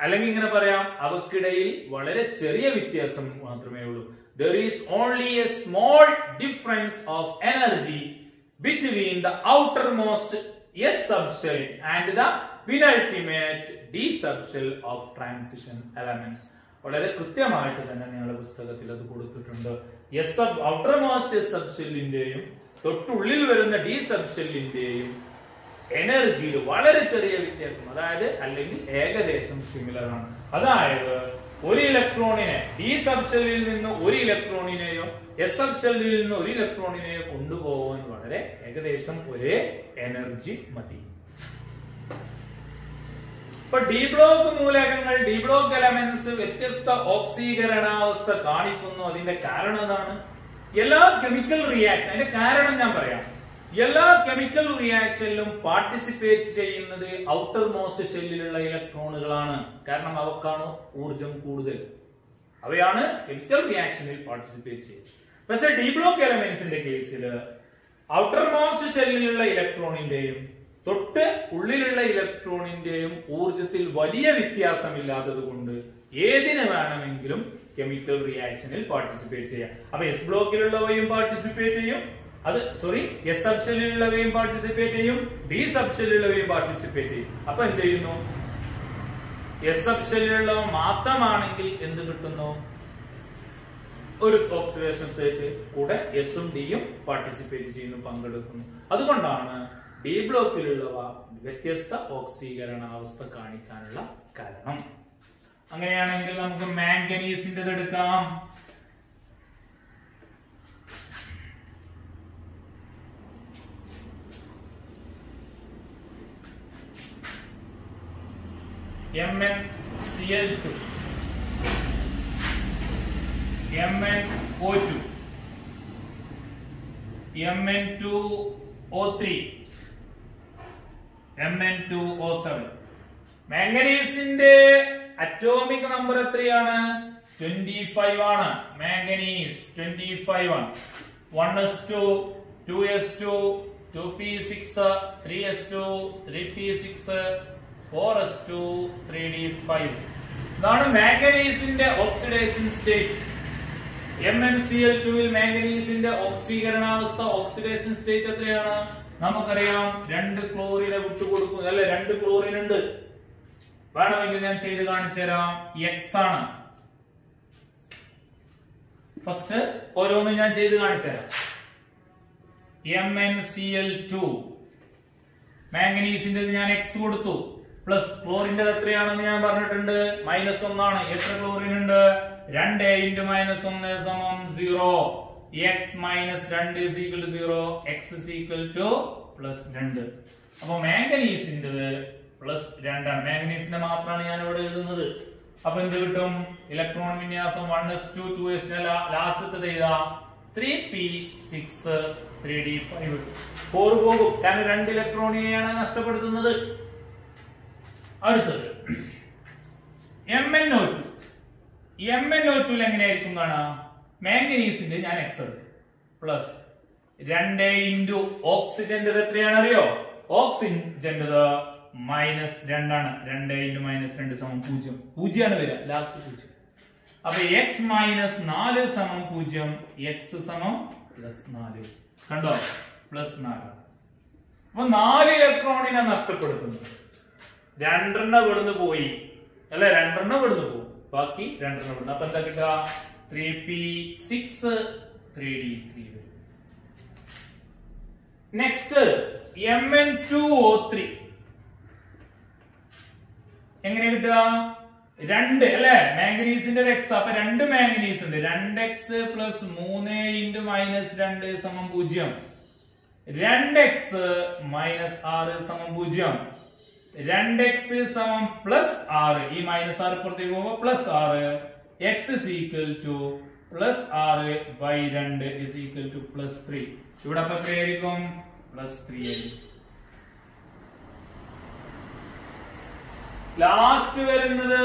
അല്ലെങ്കിൽ ഇങ്ങനെ പറയാം, അവക്കിടയിൽ വളരെ ചെറിയ വ്യത്യാസം മാത്രമേ ഉള്ളൂ. There is only a small difference of energy between the outermost S subshell and the penultimate D subshell of transition elements. വളരെ കൃത്യമായിട്ട് തന്നെ നിങ്ങളുടെ പുസ്തകത്തിൽ അത് കൊടുത്തിട്ടുണ്ട്. outermost S subshellന്റെയും തൊട്ടുള്ളിൽ വരുന്ന D subshellന്റെയും എനർജിയിൽ വളരെ ചെറിയ വ്യത്യാസം, അതായത് അല്ലെങ്കിൽ ഏകദേശം സിമിലർ ആണ്. അതായത് ഒരു ഇലക്ട്രോണിനെ ഡി സബ് ഷെല്ലിൽ നിന്ന് ഒരു ഇലക്ട്രോണിനെയോ എസ് സബ് ഷെല്ലിൽ നിന്ന് ഒരു ഇലക്ട്രോണിനെയോ കൊണ്ടുപോകാൻ വളരെ ഏകദേശം ഒരേ എനർജി മതി. ഇപ്പൊ ഡി ബ്ലോക്ക് മൂലകങ്ങൾ, ഡി ബ്ലോക്ക് എലമെന്റ്സ് വ്യത്യസ്ത ഓക്സീകരണാവസ്ഥ കാണിക്കുന്നു. അതിന്റെ കാരണം എന്താണ്? എല്ലാ കെമിക്കൽ റിയാക്ഷൻ, അതിന്റെ കാരണം ഞാൻ പറയാം. എല്ലാ കെമിക്കൽ റിയാക്ഷനിലും പാർട്ടിസിപ്പേറ്റ് ചെയ്യുന്നത് ഔട്ടർ മോസ്റ്റ് ഷെല്ലിലുള്ള ഇലക്ട്രോണുകളാണ്. കാരണം അവക്കാണ് ഊർജം കൂടുതൽ. അവയാണ് കെമിക്കൽ റിയാക്ഷനിൽ പാർട്ടിസിപ്പേറ്റ് ചെയ്യുന്നത്. പക്ഷെ ഡി ബ്ലോക്ക് എലമെന്റ്സിന്റെ കേസിൽ ഔട്ടർ മോസ്റ്റ് ഷെല്ലിലുള്ള ഇലക്ട്രോണിന്റെയും തൊട്ട് ഉള്ളിലുള്ള ഇലക്ട്രോണിന്റെയും ഊർജത്തിൽ വലിയ വ്യത്യാസമില്ലാത്തത് കൊണ്ട് ഏതിനെ വേണമെങ്കിലും കെമിക്കൽ റിയാക്ഷനിൽ പാർട്ടിസിപ്പേറ്റ് ചെയ്യാം. അപ്പൊ എസ് ബ്ലോക്കിലുള്ളവയും പാർട്ടിസിപ്പേറ്റ് ചെയ്യും, അത് സോറി എസ് സബ്ഷെല്ലിലുള്ളവയും പാർട്ടിസിപ്പേറ്റ് ചെയ്യും, ഡി സബ്ഷെല്ലിലുള്ളവയും പാർട്ടിസിപ്പേറ്റ് ചെയ്യും. അപ്പൊ എന്ത് ചെയ്യുന്നു? എസ് സബ്ഷെല്ലിലുള്ളവ മാത്രമാണെങ്കിൽ എന്ത് കിട്ടുന്നു? ഒരു ഓക്സിഡേഷൻ സ്റ്റേറ്റ് കൂടെ എസും ഡിയും പാർട്ടിസിപ്പേറ്റ് ചെയ്യുന്നു, പങ്കെടുക്കുന്നു. അതുകൊണ്ടാണ് ഡി ബ്ലോക്കിലുള്ളവ വ്യത്യസ്ത ഓക്സീകരണാവസ്ഥ കാണിക്കാനുള്ള കാരണം. അങ്ങനെയാണെങ്കിൽ നമുക്ക് മാംഗനീസിന്റെ എടുക്കാം. MnCl2, MnO2, Mn2O3, Mn2O7. മാംഗനീസിന്റെ atomic number എത്രയാണ്? 25 ആണ്. മാംഗനീസ് 25 ആണ്. 1s2, 2s2, 2p6, 3s2, 3p6, 4s2, 3d5. ഇതാണ് മാംഗനീസിന്റെ ഓക്സിഡേഷൻ സ്റ്റേറ്റ്. MnCl2 ൽ മാംഗനീസിന്റെ ഓക്സീകരണാവസ്ഥ ഓക്സിഡേഷൻ സ്റ്റേറ്റ് എത്രയാണ്? നമുക്കറിയാം 2 ക്ലോറിനെ വിട്ടുകൊടുക്കും, അല്ലെ 2 ക്ലോറിൻ ഉണ്ട്. വേണമെങ്കിൽ ഞാൻ ചെയ്ത് കാണിച്ചു തരാം. X ആണ്. ഫസ്റ്റ് ഓരോന്നും ഞാൻ ചെയ്ത് കാണിച്ചു തരാം. MnCl2 മാംഗനീസിന്റെ ഞാൻ X കൊടുത്തു, പ്ലസ് ക്ലോറിന്റെ എത്രയാണെന്ന് ഞാൻ പറഞ്ഞിട്ടുണ്ട്, -1 ആണ്. എത്ര ക്ലോറിൻ ഉണ്ട്? 2 × -1 = 0. x - 2 = 0, x +2. അപ്പൊ മാംഗനീസിന്റെ +2 ആണ്. മാംഗനീസിന്റെ മാത്രമാണ് ഞാൻ ഇവിടെ എഴുതുന്നത്. അപ്പൊ എന്ത് കിട്ടും? ഇലക്ട്രോൺ വിന്യാസം 1s2, 2s2, ലാസ്റ്റത്തെ ചെയ്താ 3p6, 3d5. 4 പോകും, കാരണം 2 ഇലക്ട്രോണിനെയാണ് നഷ്ടപ്പെടുത്തുന്നത്. അടുത്തത് MnO2. MnO2 എങ്ങനെയായിരിക്കും കാണാം? മാംഗനീസിന്റെ ഞാൻ X എടുത്തു, പ്ലസ് 2 × ഓക്സിജന്റെ എത്രയാണ് അറിയോ? ഓക്സിജന്റെ -2 ആണ്. 2 × -2 = 0. 0 ആണ് വരിക, ലാസ്റ്റ് 0. അപ്പൊ x - 4 = 0, x +4. കണ്ടോ? +4. അപ്പൊ 4 ഇലക്ട്രോണിനെ നഷ്ടപ്പെടുത്തുന്നു. 2 ഇവിടുന്ന് പോയി, അല്ലെ? 2 ഇവിടുന്ന് പോകും, ബാക്കി 2 ഇവിടുന്ന്. അപ്പൊ എന്താ കിട്ടുക? 3p6, 3d3. നെക്സ്റ്റ് Mn2O3 എങ്ങനെ കിട്ടുക? 2 അല്ലെ? മാംഗനീസിന്റെ X. അപ്പൊ 2 മാംഗനീസ് ഉണ്ട്. 2x + 3 × -2 = 0. 2x - 6 = 0. 2x +6, ഈ -6 പുറത്തേക്ക് പോകുമ്പോൾ +6. x +6/2 +3. ഇവിടെ അപ്പൊ എത്രയായിരിക്കും? +3 ആയിരിക്കും. ലാസ്റ്റ് വരുന്നത്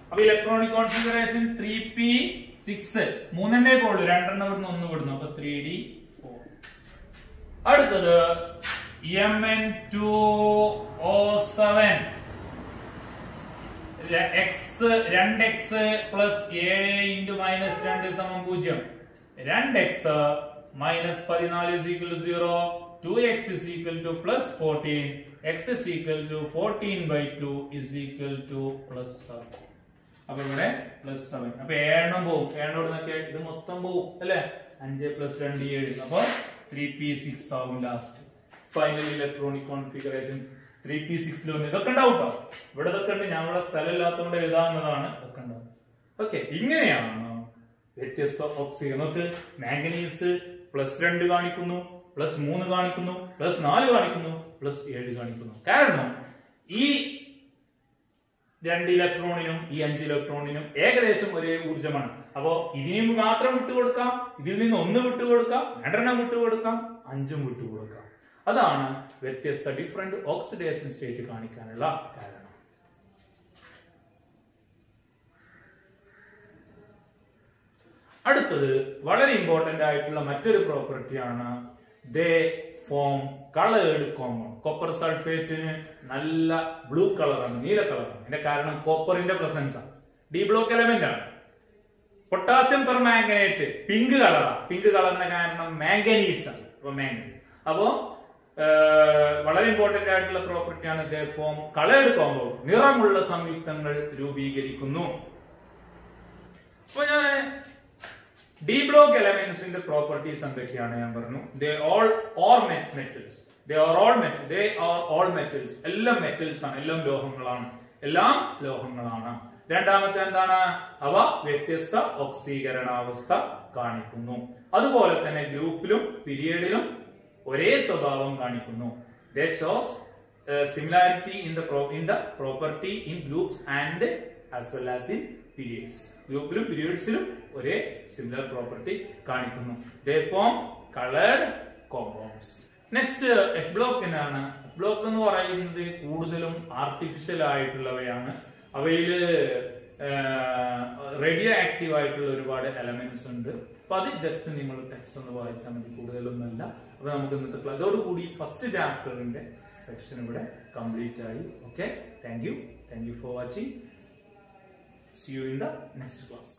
അപ്പൊ ഇലക്ട്രോണിക് കോൺഫിഗറേഷൻ 3p6. 3 പോളൂ, 2 ഇവിടുന്ന് 1 വിടുന്നു, അപ്പൊ 3d4. അടുത്തത് Mn2O7. 2x + 7 × -2 = 0. 2x - 14 = 0. 2x +14. x +14/2 +7. അപ്പൊ ഇവിടെ +7. അപ്പൊ 7 പോകും. 7 ഇവിടുന്നൊക്കെ ഇത് മൊത്തം പോകും, അല്ലെ? 5 + 2 7. അപ്പൊ 3p6 ആവും last. Final electronic configuration 3p6 വന്നു. ഇതൊക്കെ ഉണ്ടാവും കേട്ടോ. ഇവിടെ ഇതൊക്കെ ഉണ്ട്, ഞാൻ ഇവിടെ സ്ഥലം ഇല്ലാത്തതുകൊണ്ട് എഴുതാവുന്നതാണ്. ഇതൊക്കെ ഉണ്ടാവും. ഓക്കെ, ഇങ്ങനെയാണ് വ്യത്യസ്ത ഓക്സിജൻ. നോക്ക്, മാംഗനീസ് +2 കാണിക്കുന്നു, +3 കാണിക്കുന്നു, +4 കാണിക്കുന്നു, +7 കാണിക്കുന്നു. കാരണം ഈ 2 ഇലക്ട്രോണിനും ഈ 5 ഇലക്ട്രോണിനും ഏകദേശം ഒരേ ഊർജ്ജമാണ്. അപ്പോ ഇതിനും മാത്രം വിട്ടുകൊടുക്കാം, ഇതിൽ നിന്ന് 1 വിട്ടുകൊടുക്കാം, 2 വിട്ടുകൊടുക്കാം, 5 വിട്ടുകൊടുക്കാം. അതാണ് വ്യത്യസ്ത ഡിഫറെന്റ് ഓക്സിഡേഷൻ സ്റ്റേറ്റ് കാണിക്കാനുള്ള കാരണം. അടുത്തത് വളരെ ഇമ്പോർട്ടന്റ് ആയിട്ടുള്ള മറ്റൊരു പ്രോപ്പർട്ടിയാണ് they form coloured compound. Copper സൾഫേറ്റിന് നല്ല ബ്ലൂ കളറാണ്, നീല കളറാണ്. അതിന്റെ കാരണം കോപ്പറിന്റെ പ്രസൻസ് ആണ്. ഡി ബ്ലോക്ക് എലമെന്റ് ആണ്. പൊട്ടാസ്യം പെർമാംഗനേറ്റ് പിങ്ക് കളറാണ്. പിങ്ക് കളറിന് കാരണം മാംഗനീസ് ആണ്. അപ്പോ വളരെ ഇമ്പോർട്ടന്റ് ആയിട്ടുള്ള പ്രോപ്പർട്ടിയാണ് ദേ ഫോം കളേർഡ് കോമ്പൗണ്ട്, നിറമുള്ള സംയുക്തങ്ങൾ രൂപീകരിക്കുന്നു. അപ്പൊ ഞാൻ ഡി ബ്ലോക്ക് എലമെന്റ്സിന്റെ പ്രോപ്പർട്ടീസ് എന്തൊക്കെയാണ് ഞാൻ പറഞ്ഞു. They are all metals. എല്ലാം മെറ്റൽസ് ആണ്, എല്ലാം ലോഹങ്ങളാണ്. രണ്ടാമത്തെ എന്താണ്? അവ വ്യത്യസ്ത ഓക്സീകരണാവസ്ഥ കാണിക്കുന്നു. അതുപോലെ തന്നെ ഗ്രൂപ്പിലും പീരിയഡിലും ഒരേ സ്വഭാവം കാണിക്കുന്നു. They shows similarity in the property in groups and as well as in periods. ഗ്രൂപ്പിലും പീരിയഡ്സിലും ഒരേ സിമിലർ പ്രോപ്പർട്ടി കാണിക്കുന്നു. They form colored compounds. Next F block എന്നാണ്? എഫ് ബ്ലോക്ക് എന്ന് പറയുന്നത് കൂടുതലും ആർട്ടിഫിഷ്യൽ ആയിട്ടുള്ളവയാണ്. അവയില് റേഡിയോ ആക്റ്റീവ് ആയിട്ടുള്ള ഒരുപാട് എലമെന്റ്സ് ഉണ്ട്. അപ്പൊ അത് ജസ്റ്റ് നിങ്ങൾ ടെക്സ്റ്റ് ഒന്ന് വായിച്ചാൽ മതി, കൂടുതലൊന്നുമല്ല. അപ്പൊ നമുക്ക് ഇന്നത്തെ അതോടുകൂടി ഫസ്റ്റ് ചാപ്റ്ററിന്റെ സെക്ഷൻ ഇവിടെ കംപ്ലീറ്റ് ആയി. Okay, thank you for watching. See you in the next class.